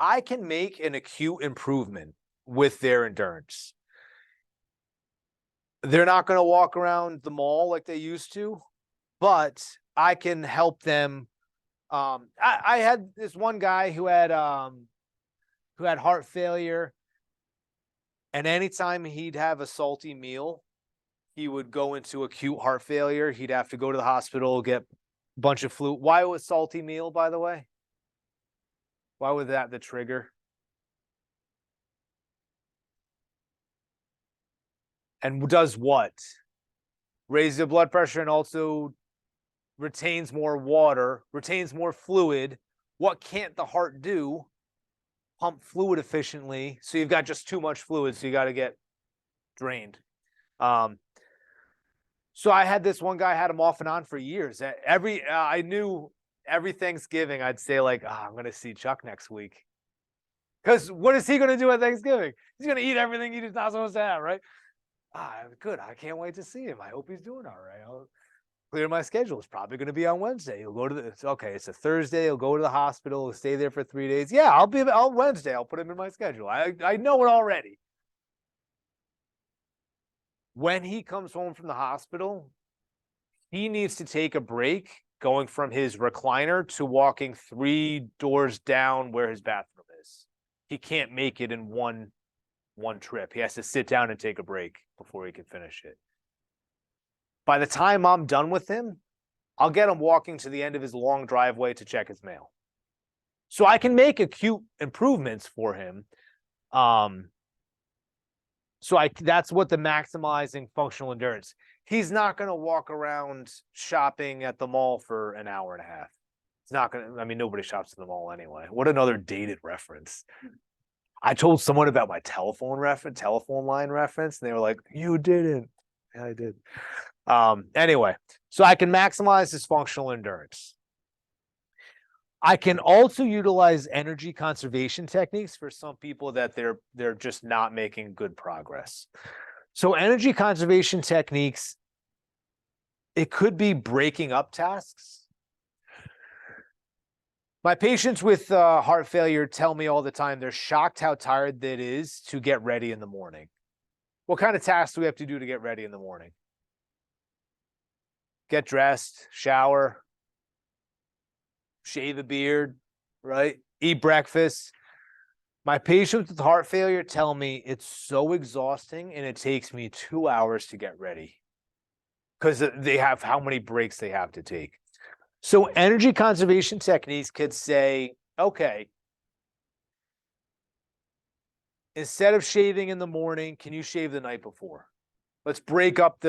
I can make an acute improvement with their endurance. They're not going to walk around the mall like they used to, but I can help them. I had this one guy who had heart failure, and anytime he'd have a salty meal, he would go into acute heart failure. He'd have to go to the hospital, get a bunch of fluid. Why was salty meal, by the way? Why was that the trigger? And does what? Raise the blood pressure and also retains more water, retains more fluid. What can't the heart do? Pump fluid efficiently. So you've got just too much fluid, so you got to get drained. So I had this one guy, had him off and on for years. I knew every Thanksgiving I'd say like, I'm going to see Chuck next week. Because what is he going to do at Thanksgiving? He's going to eat everything he's not supposed to have, right? Good. I can't wait to see him. I hope he's doing all right. I'll clear my schedule. It's probably going to be on Wednesday. He'll go to it's a Thursday. He'll go to the hospital. He'll stay there for 3 days. Yeah, on Wednesday. I'll put him in my schedule. I know it already. When he comes home from the hospital, he needs to take a break going from his recliner to walking 3 doors down where his bathroom is. He can't make it in one trip. He has to sit down and take a break before he can finish it. By the time I'm done with him, I'll get him walking to the end of his long driveway to check his mail. So I can make acute improvements for him. That's what the maximizing functional endurance. He's not going to walk around shopping at the mall for an hour and a half. It's not going to, nobody shops at the mall anyway. What another dated reference. I told someone about my telephone line reference, and they were like, "You didn't." Yeah, I did. Anyway, so I can maximize his functional endurance. I can also utilize energy conservation techniques for some people that they're just not making good progress. So energy conservation techniques, it could be breaking up tasks. My patients with heart failure tell me all the time they're shocked how tired it is to get ready in the morning. What kind of tasks do we have to do to get ready in the morning? Get dressed, shower, shave a beard, right? Eat breakfast. My patients with heart failure tell me it's so exhausting and it takes me 2 hours to get ready because they have how many breaks they have to take. So energy conservation techniques could say, okay, instead of shaving in the morning, can you shave the night before? Let's break up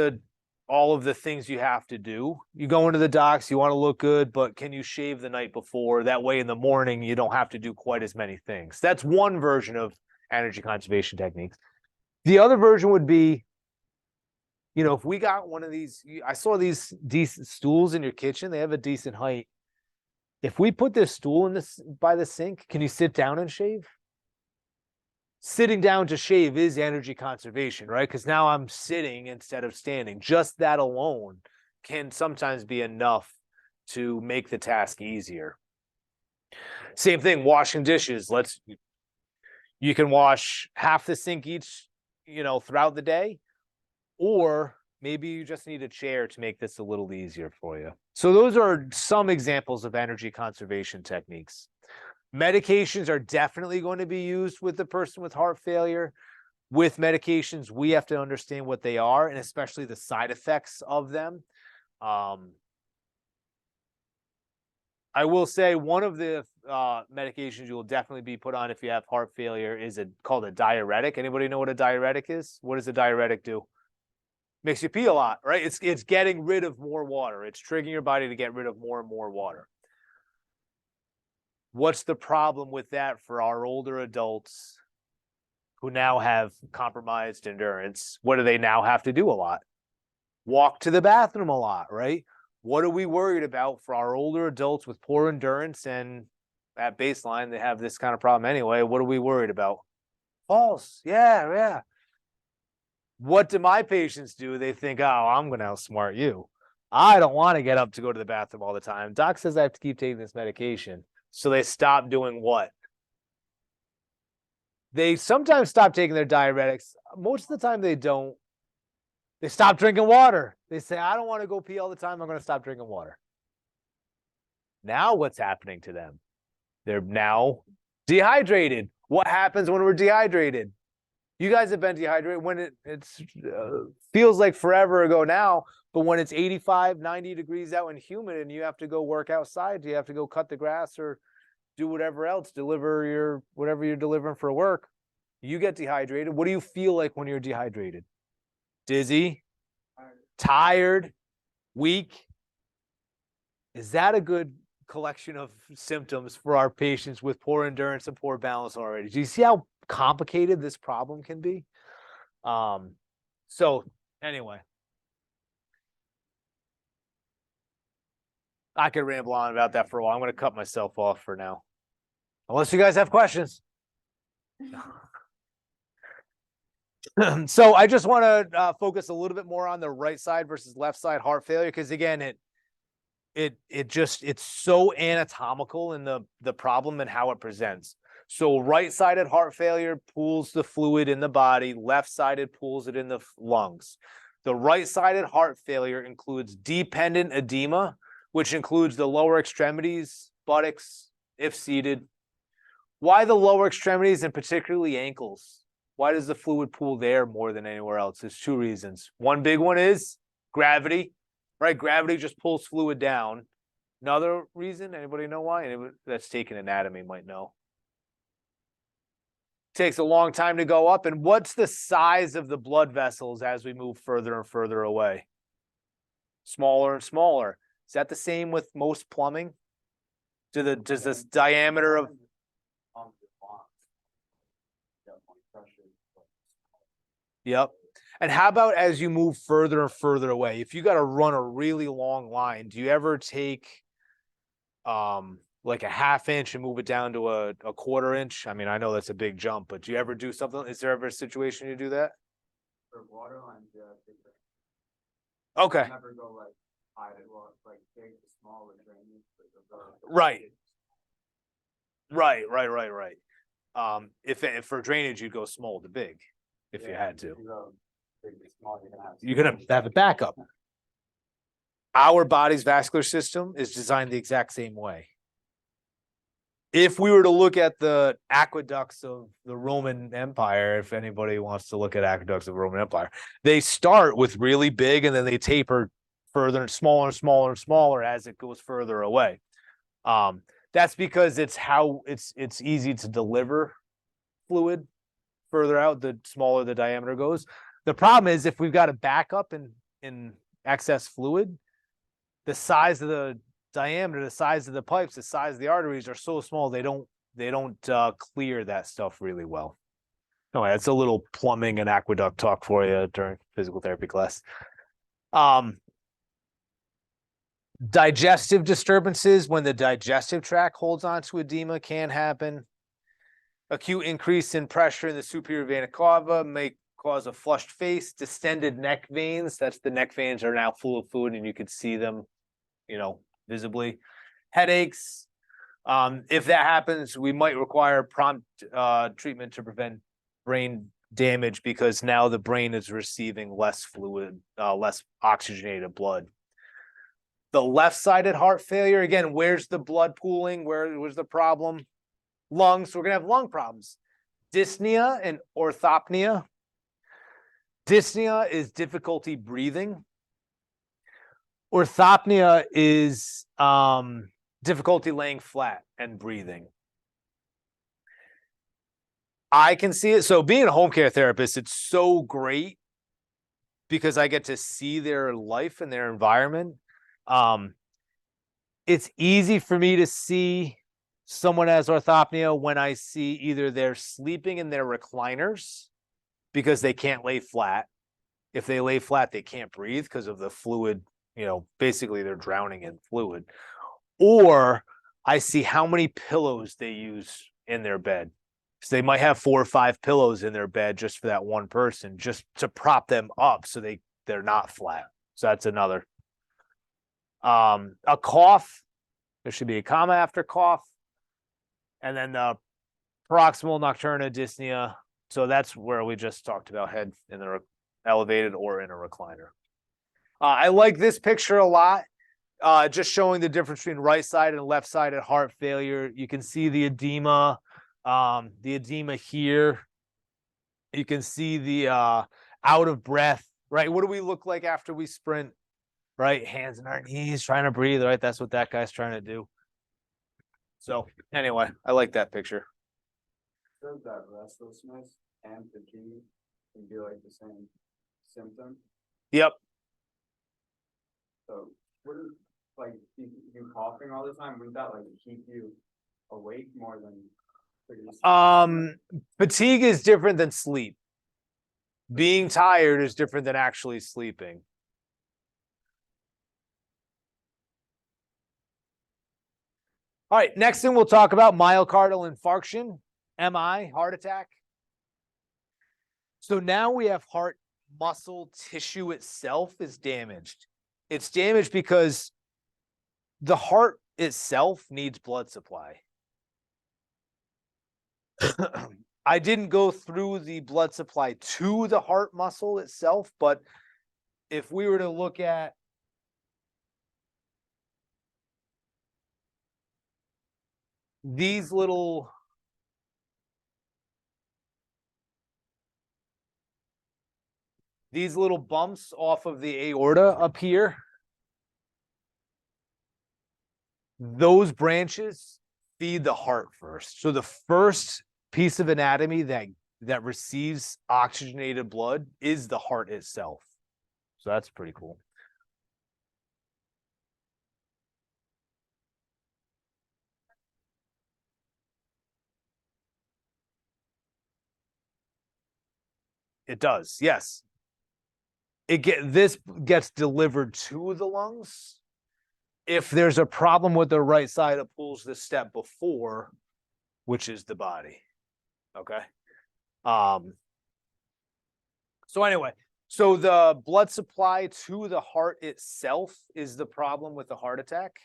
all of the things you have to do. You go into the docs, you want to look good, but can you shave the night before? That way in the morning, you don't have to do quite as many things. That's one version of energy conservation techniques. The other version would be, if we got one of these, I saw these decent stools in your kitchen, they have a decent height. If we put this stool by the sink, can you sit down and shave? Sitting down to shave is energy conservation, right? Because now I'm sitting instead of standing. Just that alone can sometimes be enough to make the task easier. Same thing, washing dishes. You can wash half the sink each, throughout the day, or Maybe you just need a chair to make this a little easier for you. So those are some examples of energy conservation techniques. Medications are definitely going to be used with the person with heart failure. With medications, we have to understand what they are and especially the side effects of them. I will say one of the medications you will definitely be put on if you have heart failure is called a diuretic. Anybody know what a diuretic is? What does a diuretic do? Makes you pee a lot, right? It's getting rid of more water. It's triggering your body to get rid of more and more water. What's the problem with that for our older adults who now have compromised endurance? What do they now have to do a lot? Walk to the bathroom a lot, right? What are we worried about for our older adults with poor endurance? And at baseline, they have this kind of problem anyway. What are we worried about? Falls. Yeah. What do my patients do? They think, oh, I'm going to outsmart you. I don't want to get up to go to the bathroom all the time. Doc says I have to keep taking this medication. So they stop doing what? They sometimes stop taking their diuretics. Most of the time they don't. They stop drinking water. They say, I don't want to go pee all the time. I'm going to stop drinking water. Now what's happening to them? They're now dehydrated. What happens when we're dehydrated? You guys have been dehydrated when it feels like forever ago now, but when it's 85, 90 degrees out and humid and you have to go work outside, you have to go cut the grass or do whatever else, deliver whatever you're delivering for work, you get dehydrated. What do you feel like when you're dehydrated? Dizzy, tired, weak. Is that a good collection of symptoms for our patients with poor endurance and poor balance already? Do you see how complicated this problem can be? So anyway, I could ramble on about that for a while. I'm going to cut myself off for now, unless you guys have questions. So I just want to focus a little bit more on the right side versus left side heart failure, because again, it's so anatomical in the problem and how it presents. So right-sided heart failure pools the fluid in the body, left-sided pools it in the lungs. The right-sided heart failure includes dependent edema, which includes the lower extremities, buttocks, if seated. Why the lower extremities and particularly ankles? Why does the fluid pool there more than anywhere else? There's two reasons. One big one is gravity, right? Gravity just pulls fluid down. Another reason, anybody know why? Anybody that's taken anatomy might know. Takes a long time to go up. And what's the size of the blood vessels as we move further and further away? Smaller and smaller. Is that the same with most plumbing? Does this diameter of Yep. And how about as you move further and further away? If you got to run a really long line, do you ever take like a ½ inch and move it down to a quarter inch? I mean, I know that's a big jump, but do you ever do something? Is there ever a situation you do that? For water lines, yeah. Okay. Never go like high to well, like big to small with drainage. Right. If for drainage, you'd go small to big if you had to. If you go big to small, You're gonna have a backup. Our body's vascular system is designed the exact same way. If we were to look at the aqueducts of the Roman Empire, if anybody wants to look at aqueducts of the Roman Empire, they start with really big and then they taper further and smaller and smaller and smaller as it goes further away. That's because it's easy to deliver fluid further out, the smaller the diameter goes. The problem is if we've got a backup in excess fluid, the size of the diameter, the size of the pipes, the size of the arteries are so small they don't clear that stuff really well. Anyway, that's a little plumbing and aqueduct talk for you during physical therapy class. Digestive disturbances, when the digestive tract holds on to edema, can happen. Acute increase in pressure in the superior vena cava may cause a flushed face. Distended neck veins, that's the neck veins are now full of fluid and you can see them, visibly. Headaches. If that happens, we might require prompt treatment to prevent brain damage because now the brain is receiving less fluid, less oxygenated blood. The left-sided heart failure, again, where's the blood pooling? Where was the problem? Lungs, so we're gonna have lung problems. Dyspnea and orthopnea. Dyspnea is difficulty breathing. Orthopnea is difficulty laying flat and breathing. I can see it. So being a home care therapist, it's so great because I get to see their life and their environment. It's easy for me to see someone has orthopnea when I see either they're sleeping in their recliners because they can't lay flat. If they lay flat, they can't breathe because of the fluid, basically they're drowning in fluid. Or I see how many pillows they use in their bed. So they might have 4 or 5 pillows in their bed just for that one person, just to prop them up so they're not flat. So that's another. A cough, there should be a comma after cough. And then the proximal nocturna dyspnea. So that's where we just talked about head in the elevated or in a recliner. I like this picture a lot. Just showing the difference between right side and left sided heart failure. You can see the edema here. You can see the out of breath, right? What do we look like after we sprint? Right? Hands on our knees, trying to breathe, right? That's what that guy's trying to do. So anyway, I like that picture. Says that restlessness and fatigue can be like the same symptom. Yep. So what is like you coughing all the time? Wouldn't that like keep you awake more than fatigue is different than sleep. Being tired is different than actually sleeping. All right, next thing we'll talk about myocardial infarction, MI, heart attack. So now we have heart muscle tissue itself is damaged. It's damaged because the heart itself needs blood supply. I didn't go through the blood supply to the heart muscle itself, but if we were to look at these little bumps off of the aorta up here, those branches feed the heart first. So the first piece of anatomy that receives oxygenated blood is the heart itself. So that's pretty cool. It does, yes. This gets delivered to the lungs. If there's a problem with the right side, it pulls the step before, which is the body. Okay. So anyway, so the blood supply to the heart itself is the problem with the heart attack.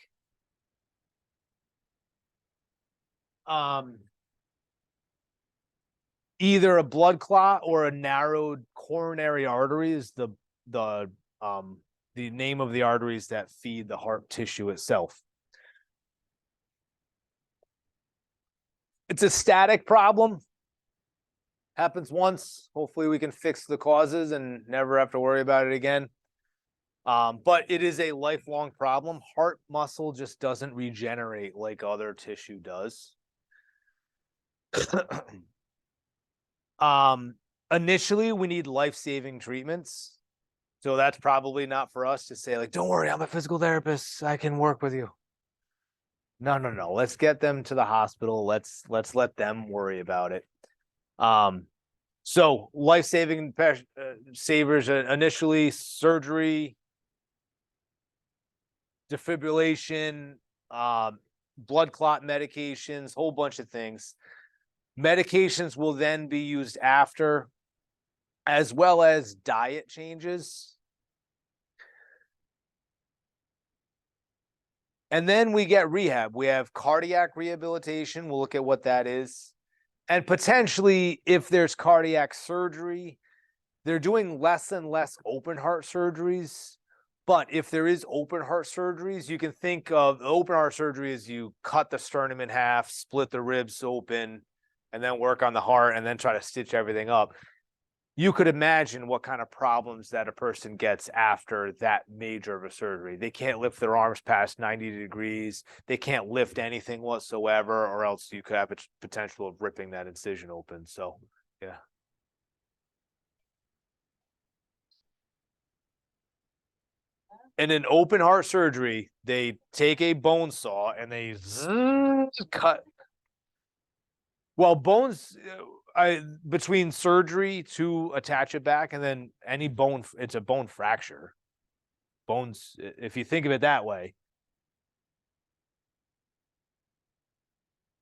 Either a blood clot or a narrowed coronary artery is the name of the arteries that feed the heart tissue itself. It's a static problem. Happens once. Hopefully we can fix the causes and never have to worry about it again. But it is a lifelong problem. Heart muscle just doesn't regenerate like other tissue does. Initially, we need life-saving treatments. So that's probably not for us to say, like, don't worry, I'm a physical therapist. I can work with you. No. Let's get them to the hospital. Let's let them worry about it. So life-saving savers initially surgery, defibrillation, blood clot medications, whole bunch of things. Medications will then be used after, as well as diet changes. And then we get rehab. We have cardiac rehabilitation. We'll look at what that is. And potentially, if there's cardiac surgery, they're doing less and less open heart surgeries. But if there is open heart surgeries, you can think of open heart surgery as you cut the sternum in half, split the ribs open, and then work on the heart and then try to stitch everything up. You could imagine what kind of problems that a person gets after that major of a surgery. They can't lift their arms past 90 degrees. They can't lift anything whatsoever, or else you could have a potential of ripping that incision open. So, yeah. In an open heart surgery, they take a bone saw and they cut. Well, bones, between surgery to attach it back, and then any bone, it's a bone fracture. Bones, if you think of it that way.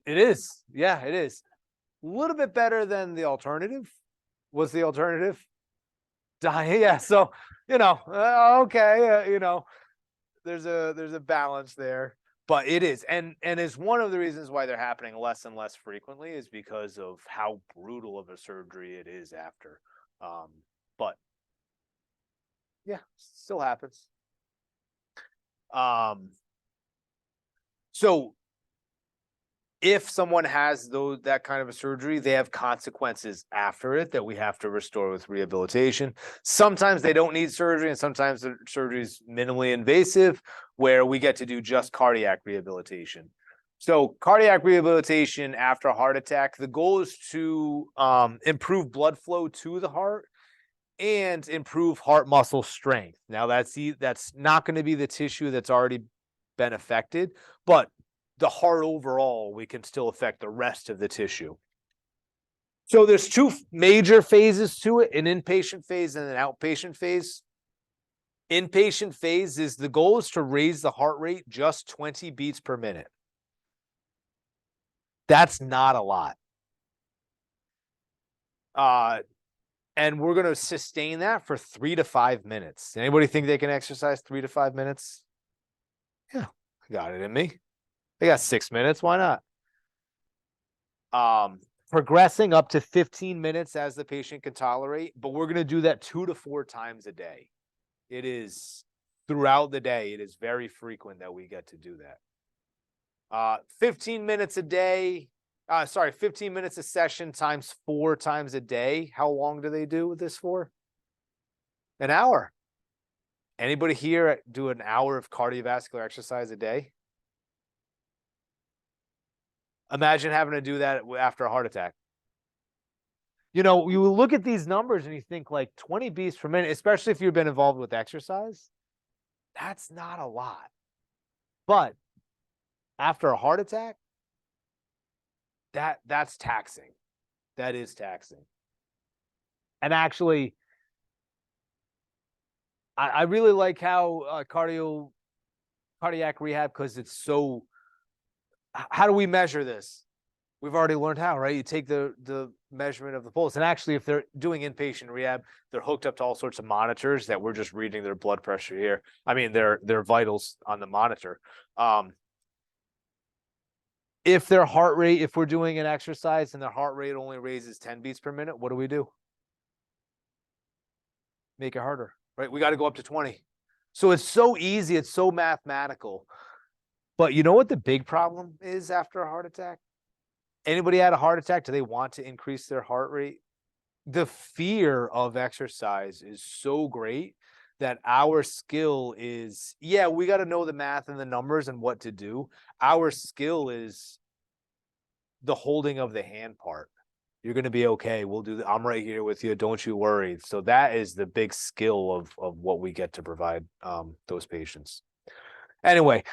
It is. Yeah, it is. A little bit better than the alternative. Was the alternative? Dying. Yeah. So, okay. There's a balance there, but it is. And is one of the reasons why they're happening less and less frequently is because of how brutal of a surgery it is after. But yeah, still happens. So if someone has that kind of a surgery, they have consequences after it that we have to restore with rehabilitation. Sometimes they don't need surgery, and sometimes the surgery is minimally invasive, where we get to do just cardiac rehabilitation. So cardiac rehabilitation after a heart attack, the goal is to improve blood flow to the heart and improve heart muscle strength. Now that's not going to be the tissue that's already been affected, but the heart overall, we can still affect the rest of the tissue. So there's two major phases to it, an inpatient phase and an outpatient phase. Inpatient phase is the goal is to raise the heart rate just 20 beats per minute. That's not a lot. And we're going to sustain that for 3 to 5 minutes. Anybody think they can exercise 3 to 5 minutes? Yeah, I got it in me. They got 6 minutes. Why not? Progressing up to 15 minutes as the patient can tolerate, but we're going to do that 2 to 4 times a day. It is throughout the day. It is very frequent that we get to do that. 15 minutes a day. 15 minutes a session times 4 times a day. How long do they do this for? An hour. Anybody here do an hour of cardiovascular exercise a day? Imagine having to do that after a heart attack. You look at these numbers and you think like 20 beats per minute, especially if you've been involved with exercise. That's not a lot. But after a heart attack, that's taxing. That is taxing. And actually, I really like how cardiac rehab, because it's so. How do we measure this? We've already learned how, right? You take the measurement of the pulse, and actually, if they're doing inpatient rehab, they're hooked up to all sorts of monitors that we're just reading their blood pressure here. I mean, their vitals on the monitor. If their heart rate, if we're doing an exercise and their heart rate only raises 10 beats per minute, what do? Make it harder, right? We got to go up to 20. So it's so easy. It's so mathematical. But you know what the big problem is after a heart attack? Anybody had a heart attack? Do they want to increase their heart rate? The fear of exercise is so great that our skill is, we got to know the math and the numbers and what to do. Our skill is the holding of the hand part. You're going to be okay. We'll do that. I'm right here with you. Don't you worry. So that is the big skill of what we get to provide those patients. Anyway,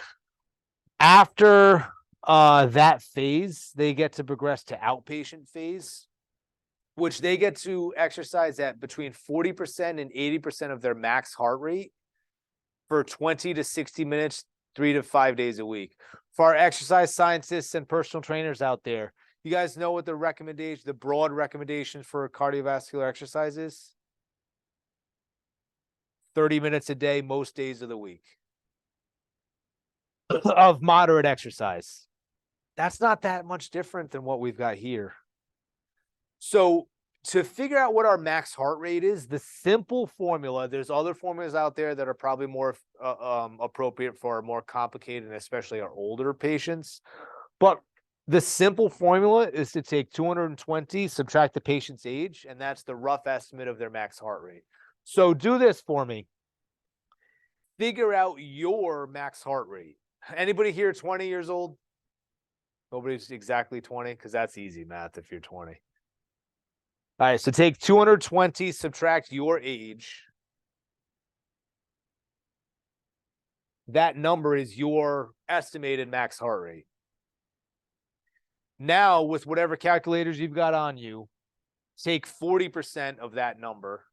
after that phase, they get to progress to outpatient phase, which they get to exercise at between 40% and 80% of their max heart rate for 20 to 60 minutes, 3 to 5 days a week. For our exercise scientists and personal trainers out there, you guys know what the broad recommendations for cardiovascular exercise is? 30 minutes a day, most days of the week of moderate exercise. That's not that much different than what we've got here. So to figure out what our max heart rate is, the simple formula, there's other formulas out there that are probably more appropriate for our more complicated and especially our older patients. But the simple formula is to take 220, subtract the patient's age, and that's the rough estimate of their max heart rate. So do this for me. Figure out your max heart rate. Anybody here 20 years old? Nobody's exactly 20, because that's easy math if you're 20. All right, so take 220, subtract your age. That number is your estimated max heart rate. Now, with whatever calculators you've got on you, take 40% of that number.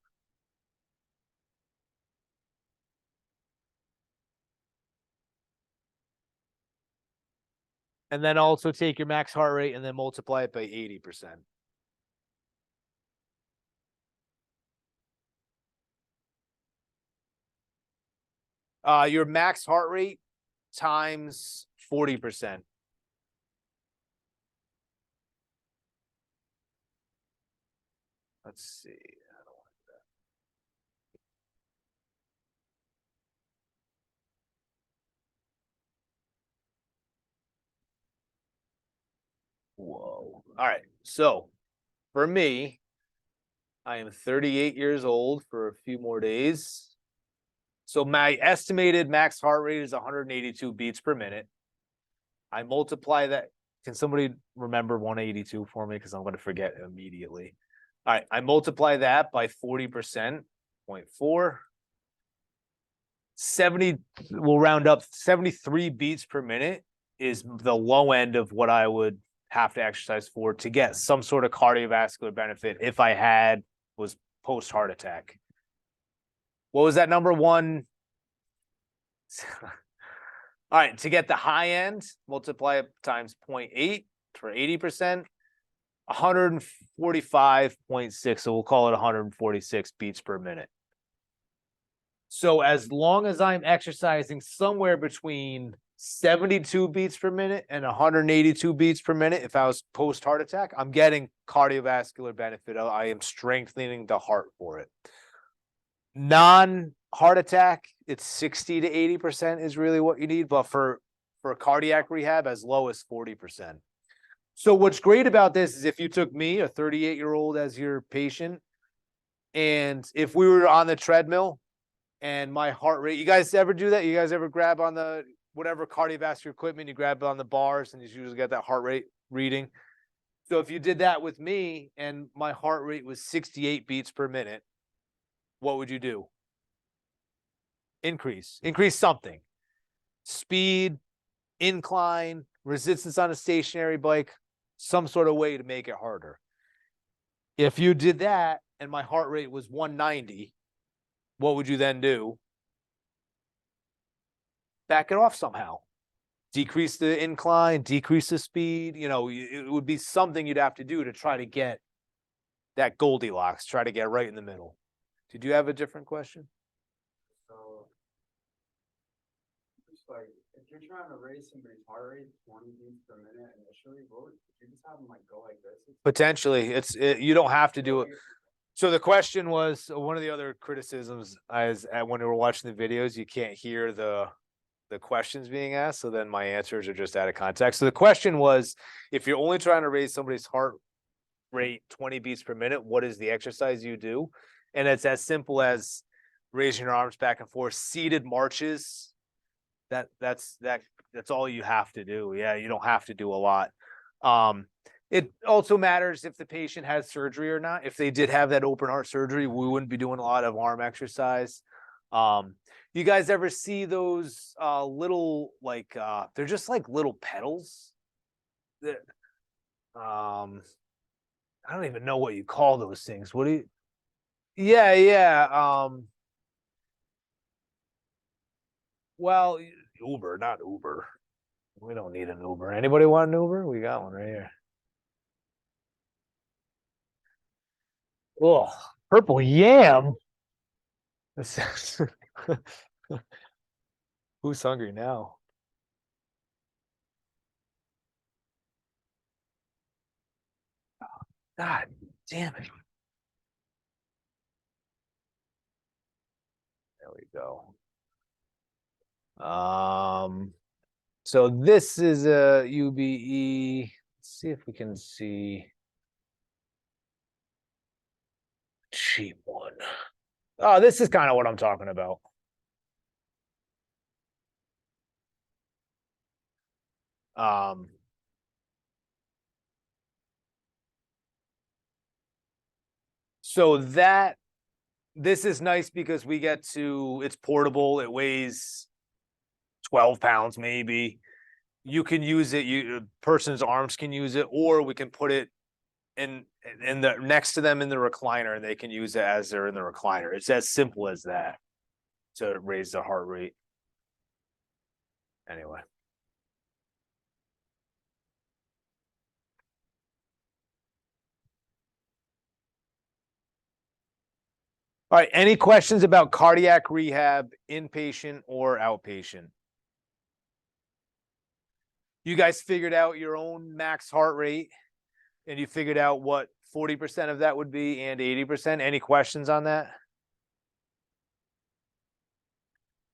And then also take your max heart rate and then multiply it by 80%. Your max heart rate times 40%. Let's see. Whoa. All right. So for me, I am 38 years old for a few more days. So my estimated max heart rate is 182 beats per minute. I multiply that. Can somebody remember 182 for me? Because I'm going to forget immediately. All right. I multiply that by 40%, 0.4. 70, we'll round up 73 beats per minute is the low end of what I would have to exercise for to get some sort of cardiovascular benefit if I was post heart attack. What was that number one? All right, to get the high end, multiply it times 0.8 for 80%, 145.6. So we'll call it 146 beats per minute. So as long as I'm exercising somewhere between 72 beats per minute and 182 beats per minute, if I was post heart attack, I'm getting cardiovascular benefit. I am strengthening the heart for it. Non-heart attack, it's 60 to 80% is really what you need, but for cardiac rehab, as low as 40%. So what's great about this is if you took me, a 38-year-old, as your patient, and if we were on the treadmill and my heart rate, you guys ever do that? You guys ever grab on the whatever cardiovascular equipment, you grab on the bars and you usually get that heart rate reading. So if you did that with me and my heart rate was 68 beats per minute, what would you do? Increase something. Speed, incline, resistance on a stationary bike, some sort of way to make it harder. If you did that and my heart rate was 190, what would you then do? Back it off somehow. Decrease the incline, decrease the speed. You know, it would be something you'd have to do to try to get that Goldilocks, try to get right in the middle. Did you have a different question? So, just like, if you're trying to raise somebody's heart rate 20 beats per minute initially, would you just have them like go like this? Potentially, you don't have to do it. So the question was, one of the other criticisms is when we were watching the videos, you can't hear the questions being asked. So then my answers are just out of context. So the question was, if you're only trying to raise somebody's heart rate 20 beats per minute, what is the exercise you do? And it's as simple as raising your arms back and forth, seated marches. That's all you have to do. Yeah, you don't have to do a lot. It also matters if the patient has surgery or not. If they did have that open heart surgery, we wouldn't be doing a lot of arm exercise. You guys ever see those little, like, they're just like little pedals that, I don't even know what you call those things. What do you? Yeah. Well, Uber, not Uber. We don't need an Uber. Anybody want an Uber? We got one right here. Oh, purple yam. Who's hungry now? God, Damn it. There we go. So this is a UBE. Let's see if we can see cheap one. Oh, this is kind of what I'm talking about. So this is nice because we get to, it's portable. It weighs 12 pounds, maybe. You can use it. A person's arms can use it, or we can put it in the next to them in the recliner, and they can use it as they're in the recliner. It's as simple as that to raise the heart rate. Anyway. All right. Any questions about cardiac rehab, inpatient or outpatient? You guys figured out your own max heart rate, and you figured out what 40% of that would be and 80%. Any questions on that?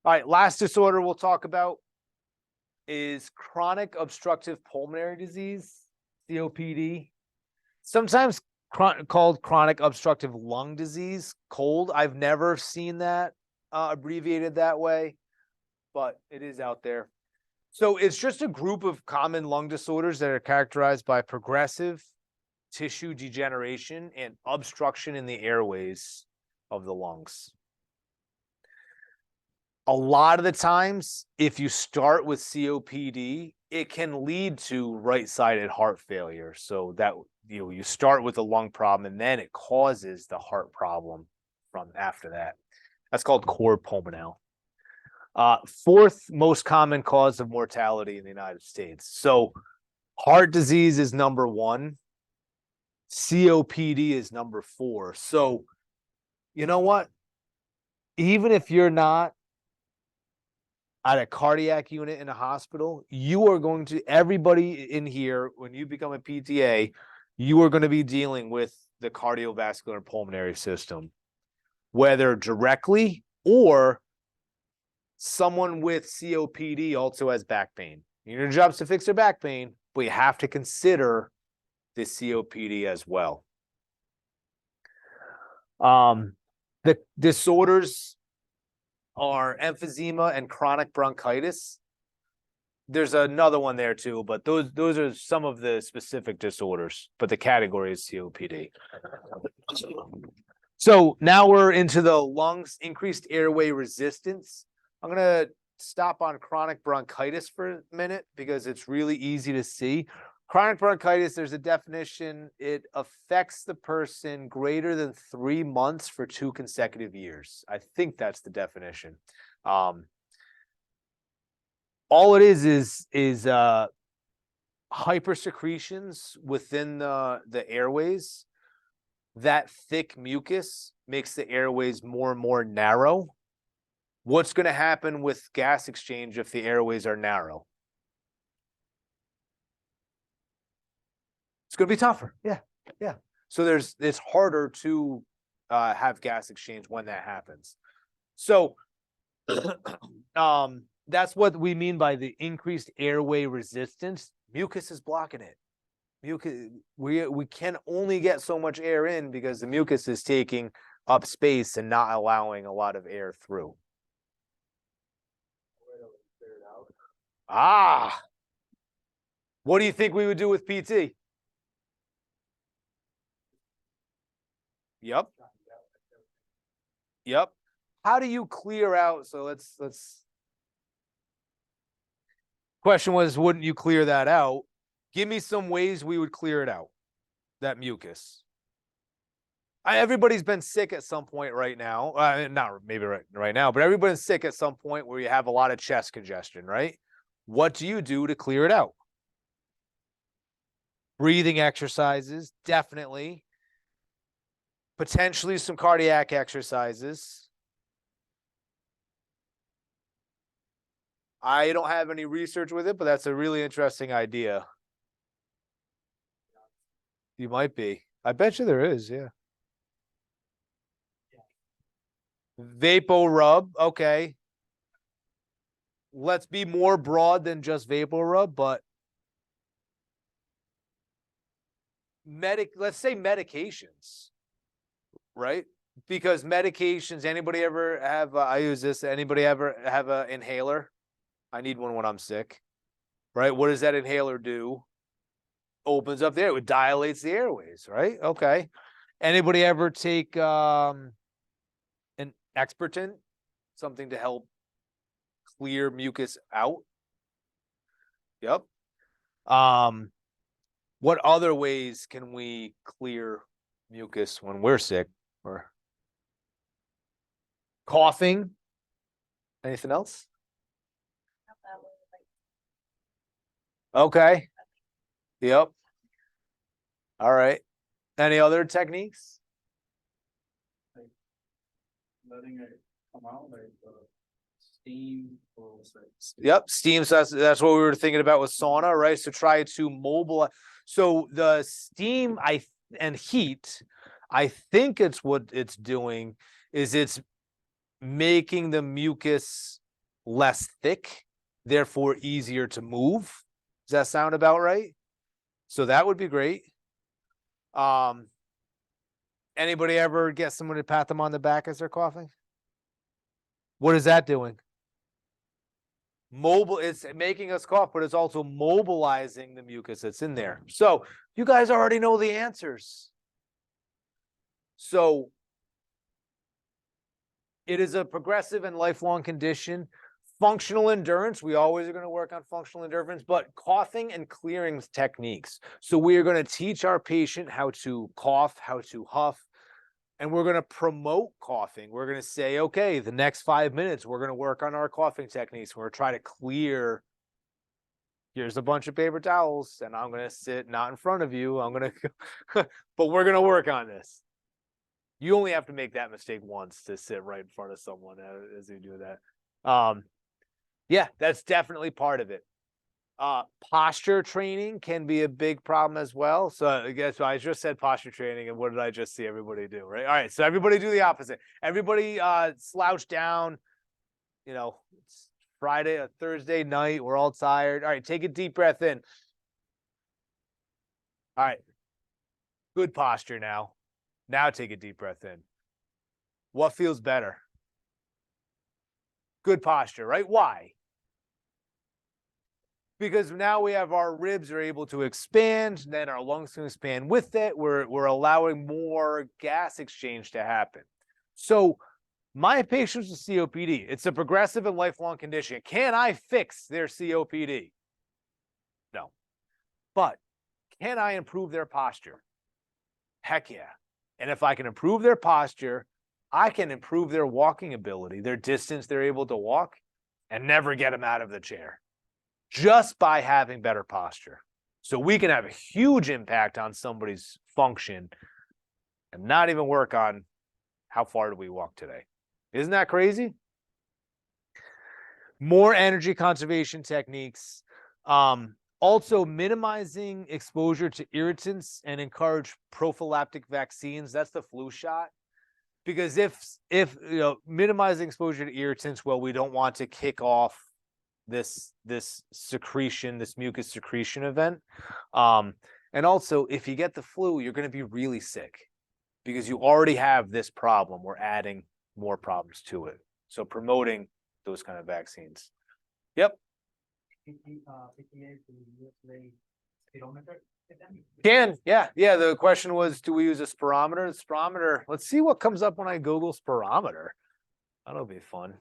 All right. Last disorder we'll talk about is chronic obstructive pulmonary disease, COPD. Sometimes called chronic obstructive lung disease, cold. I've never seen that abbreviated that way, but it is out there. So it's just a group of common lung disorders that are characterized by progressive tissue degeneration and obstruction in the airways of the lungs. A lot of the times, if you start with COPD, it can lead to right-sided heart failure. So that you start with a lung problem and then it causes the heart problem from after that. That's called cor pulmonale. Fourth most common cause of mortality in the United States. So heart disease is number 1. COPD is number 4. So you know what? Even if you're not at a cardiac unit in a hospital, you are going to, everybody in here, when you become a PTA, you are going to be dealing with the cardiovascular pulmonary system, whether directly or someone with COPD also has back pain. Your job's to fix their back pain, but you have to consider the COPD as well. The disorders are emphysema and chronic bronchitis. There's another one there too, but those are some of the specific disorders, but the category is COPD. So now we're into the lungs, increased airway resistance. I'm going to stop on chronic bronchitis for a minute because it's really easy to see. Chronic bronchitis, there's a definition. It affects the person greater than 3 months for 2 consecutive years. I think that's the definition. All it is hypersecretions within the airways. That thick mucus makes the airways more and more narrow. What's going to happen with gas exchange if the airways are narrow? It's going to be tougher. Yeah. So it's harder to have gas exchange when that happens. So that's what we mean by the increased airway resistance. Mucus is blocking it. Mucus, we can only get so much air in because the mucus is taking up space and not allowing a lot of air through. What do you think we would do with PT? Yep. How do you clear out? So let's question was, wouldn't you clear that out? Give me some ways we would clear it out, that mucus. Everybody's been sick at some point right now. Not maybe right now, but everybody's sick at some point where you have a lot of chest congestion, right? What do you do to clear it out? Breathing exercises, definitely. Potentially some cardiac exercises. I don't have any research with it, but that's a really interesting idea. You might be. I bet you there is, yeah. Vapor rub, okay. Let's be more broad than just vapor rub, but let's say medications, right? Because medications, anybody ever have, I use this, anybody ever have an inhaler? I need one when I'm sick, right? What does that inhaler do? Opens up the air, it dilates the airways, right? Okay. Anybody ever take an expectorant, something to help clear mucus out? Yep. What other ways can we clear mucus when we're sick? Or coughing? Anything else? Okay. Yep. All right. Any other techniques? Letting it come out like steam or Yep, steam. So that's what we were thinking about with sauna, right? So try to mobilize. So the steam and heat, I think it's what it's doing is it's making the mucus less thick, therefore easier to move. Does that sound about right? So that would be great. Anybody ever get someone to pat them on the back as they're coughing? What is that doing? It's making us cough, but it's also mobilizing the mucus that's in there. So you guys already know the answers. So it is a progressive and lifelong condition. Functional endurance, we always are going to work on functional endurance, but coughing and clearing techniques. So we are going to teach our patient how to cough, how to huff, and we're going to promote coughing. We're going to say, okay, the next 5 minutes, we're going to work on our coughing techniques. We're going to try to clear. Here's a bunch of paper towels, and I'm going to sit not in front of you. I'm going to, but we're going to work on this. You only have to make that mistake once to sit right in front of someone as you do that. Yeah, that's definitely part of it. Posture training can be a big problem as well. So I guess I just said posture training, and what did I just see everybody do, right? All right, so everybody do the opposite. Everybody slouch down. You know, it's Friday or Thursday night. We're all tired. All right, take a deep breath in. All right, good posture now. Now take a deep breath in. What feels better? Good posture, right? Why? Because now we have our ribs are able to expand, then our lungs can expand with it. We're allowing more gas exchange to happen. So my patients with COPD, it's a progressive and lifelong condition. Can I fix their COPD? No. But can I improve their posture? Heck yeah. And if I can improve their posture, I can improve their walking ability, their distance they're able to walk, and never get them out of the chair just by having better posture. So we can have a huge impact on somebody's function and not even work on how far do we walk today. Isn't that crazy? More energy conservation techniques. Also minimizing exposure to irritants and encourage prophylactic vaccines. That's the flu shot. Because if you know, minimizing exposure to irritants, well, we don't want to kick off this secretion, this mucus secretion event. And also, if you get the flu, you're going to be really sick because you already have this problem. We're adding more problems to it. So promoting those kind of vaccines. Yep. PTA to use speedometer? Can, yeah. The question was, do we use a spirometer? The spirometer, let's see what comes up when I Google spirometer. That'll be fun.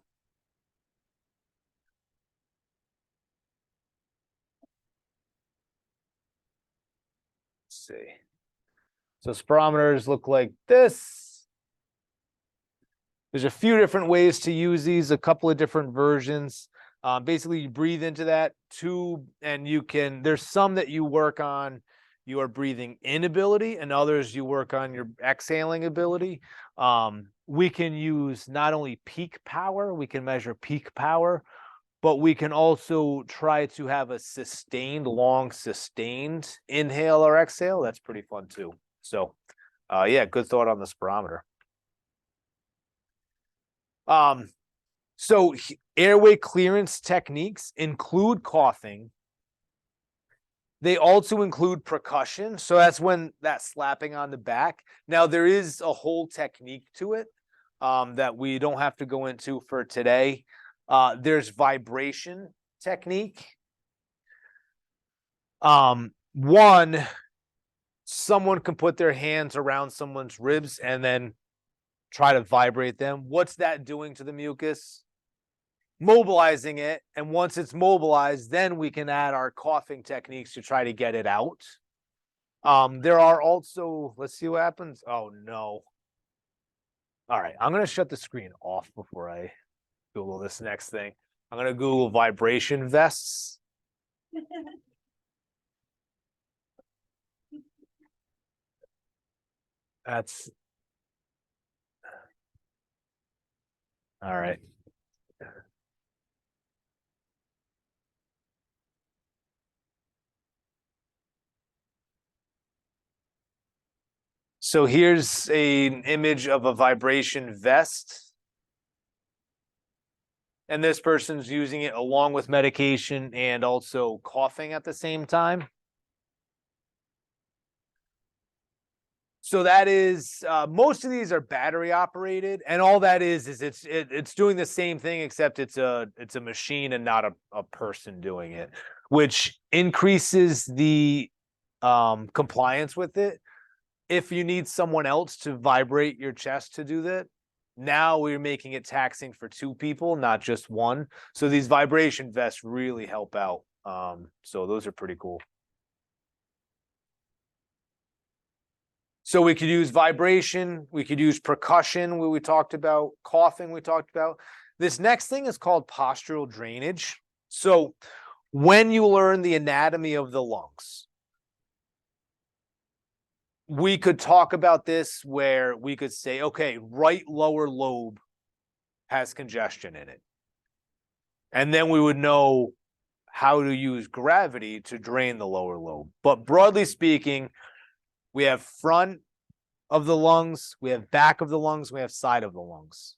Let's see. So spirometers look like this. There's a few different ways to use these, a couple of different versions. Basically, you breathe into that tube and there's some that you work on your breathing inability and others you work on your exhaling ability. We can use not only peak power, we can measure peak power, but we can also try to have a long sustained inhale or exhale. That's pretty fun too. So, yeah, good thought on the spirometer. So airway clearance techniques include coughing. They also include percussion. So that's when that slapping on the back. Now there is a whole technique to it that we don't have to go into for today. There's vibration technique. One, someone can put their hands around someone's ribs and then try to vibrate them. What's that doing to the mucus? Mobilizing it, and once it's mobilized, then we can add our coughing techniques to try to get it out. There are also, let's see what happens. Oh no. All right, I'm gonna shut the screen off before I Google this next thing. I'm gonna Google vibration vests. That's all right. So here's an image of a vibration vest. And this person's using it along with medication and also coughing at the same time. So that is, most of these are battery operated, and all that is it's doing the same thing, except it's a machine and not a person doing it, which increases the compliance with it. If you need someone else to vibrate your chest to do that, now we're making it taxing for 2 people, not just one. So these vibration vests really help out. So those are pretty cool. So we could use vibration, we could use percussion, we talked about, coughing, we talked about. This next thing is called postural drainage. So when you learn the anatomy of the lungs, we could talk about this where we could say, okay, right lower lobe has congestion in it. And then we would know how to use gravity to drain the lower lobe. But broadly speaking, we have front of the lungs, we have back of the lungs, we have side of the lungs.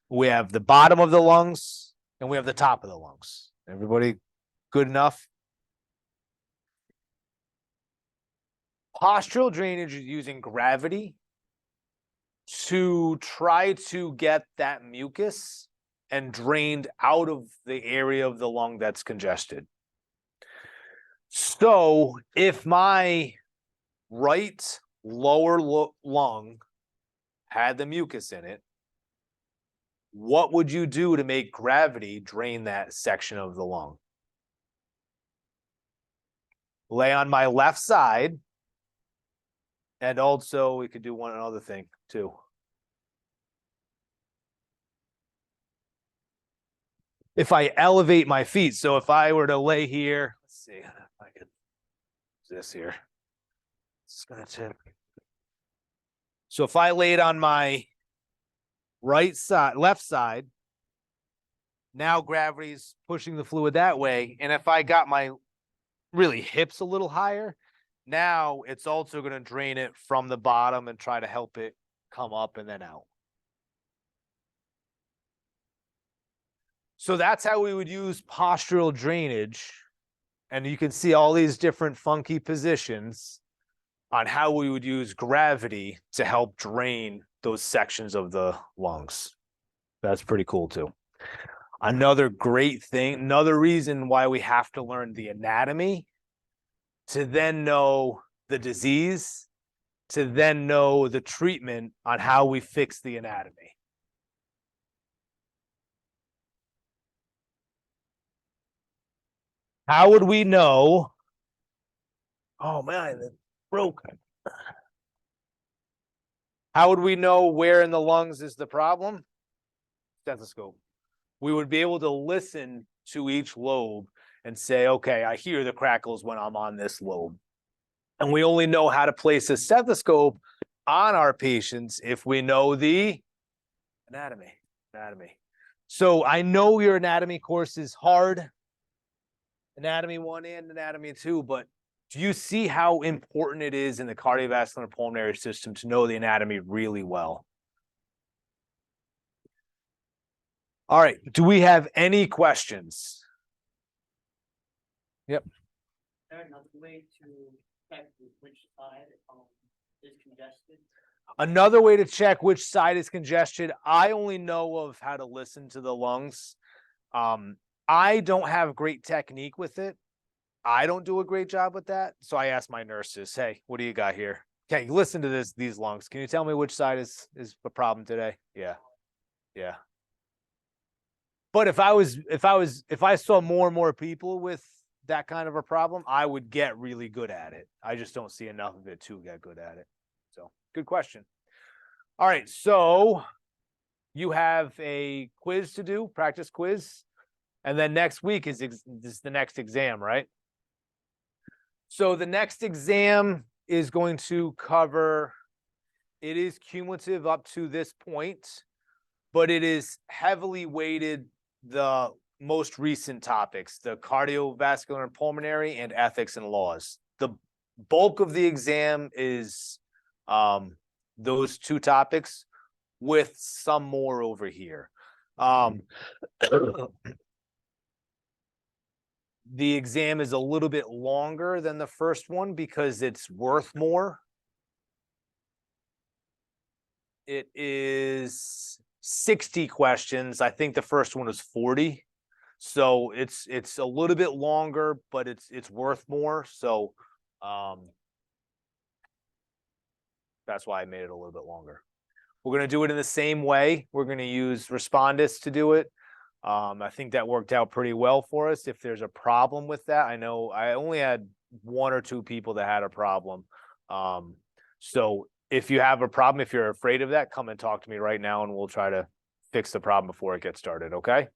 We have the bottom of the lungs, and we have the top of the lungs. Everybody good enough? Postural drainage is using gravity to try to get that mucus and drained out of the area of the lung that's congested. So if my right lower lung had the mucus in it, what would you do to make gravity drain that section of the lung? Lay on my left side. And also we could do one other thing too. If I elevate my feet, so if I were to lay here, let's see if I could do this here. It's gonna tip. So if I laid on my right side, left side, now gravity's pushing the fluid that way. And if I got my really hips a little higher, now it's also going to drain it from the bottom and try to help it come up and then out. So that's how we would use postural drainage. And you can see all these different funky positions on how we would use gravity to help drain those sections of the lungs. That's pretty cool too. Another great thing, another reason why we have to learn the anatomy to then know the disease, to then know the treatment on how we fix the anatomy. How would we know? Oh man, it broke. How would we know where in the lungs is the problem? Stethoscope. We would be able to listen to each lobe and say, okay, I hear the crackles when I'm on this lobe. And we only know how to place a stethoscope on our patients if we know the anatomy. So I know your anatomy course is hard, anatomy 1 and anatomy 2, but Do you see how important it is in the cardiovascular and pulmonary system to know the anatomy really well? All right. Do we have any questions? Yep. There another way to check which side is congested? Another way to check which side is congested, I only know of how to listen to the lungs. I don't have great technique with it. I don't do a great job with that. So I ask my nurses, hey, what do you got here? Okay, listen to these lungs. Can you tell me which side is a problem today? Yeah. Yeah. But if I saw more and more people with that kind of a problem, I would get really good at it. I just don't see enough of it to get good at it. So good question. All right. So you have a quiz to do, practice quiz. And then next week is the next exam, right? So the next exam is going to cover, it is cumulative up to this point, but it is heavily weighted the most recent topics, the cardiovascular and pulmonary and ethics and laws. The bulk of the exam is those two topics with some more over here. The exam is a little bit longer than the first one because it's worth more. It is 60 questions. I think the first one is 40. So it's a little bit longer, but it's worth more. So that's why I made it a little bit longer. We're going to do it in the same way. We're going to use Respondus to do it. I think that worked out pretty well for us. If there's a problem with that, I know I only had 1 or 2 people that had a problem. So if you have a problem, if you're afraid of that, come and talk to me right now and we'll try to fix the problem before it gets started. Okay.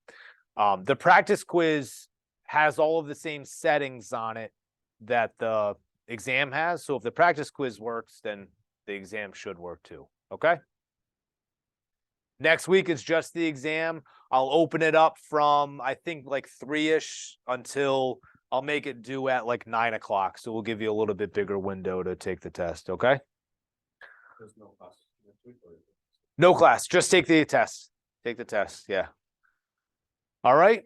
The practice quiz has all of the same settings on it that the exam has. So if the practice quiz works, then the exam should work too. Okay. Next week is just the exam. I'll open it up from, I think, like 3-ish until I'll make it due at like 9 o'clock. So we'll give you a little bit bigger window to take the test. Okay. There's no class next week, or is it? No class. Just take the test. Take the test. Yeah. All right.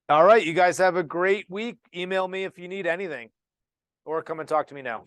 All right. You guys have a great week. Email me if you need anything or come and talk to me now.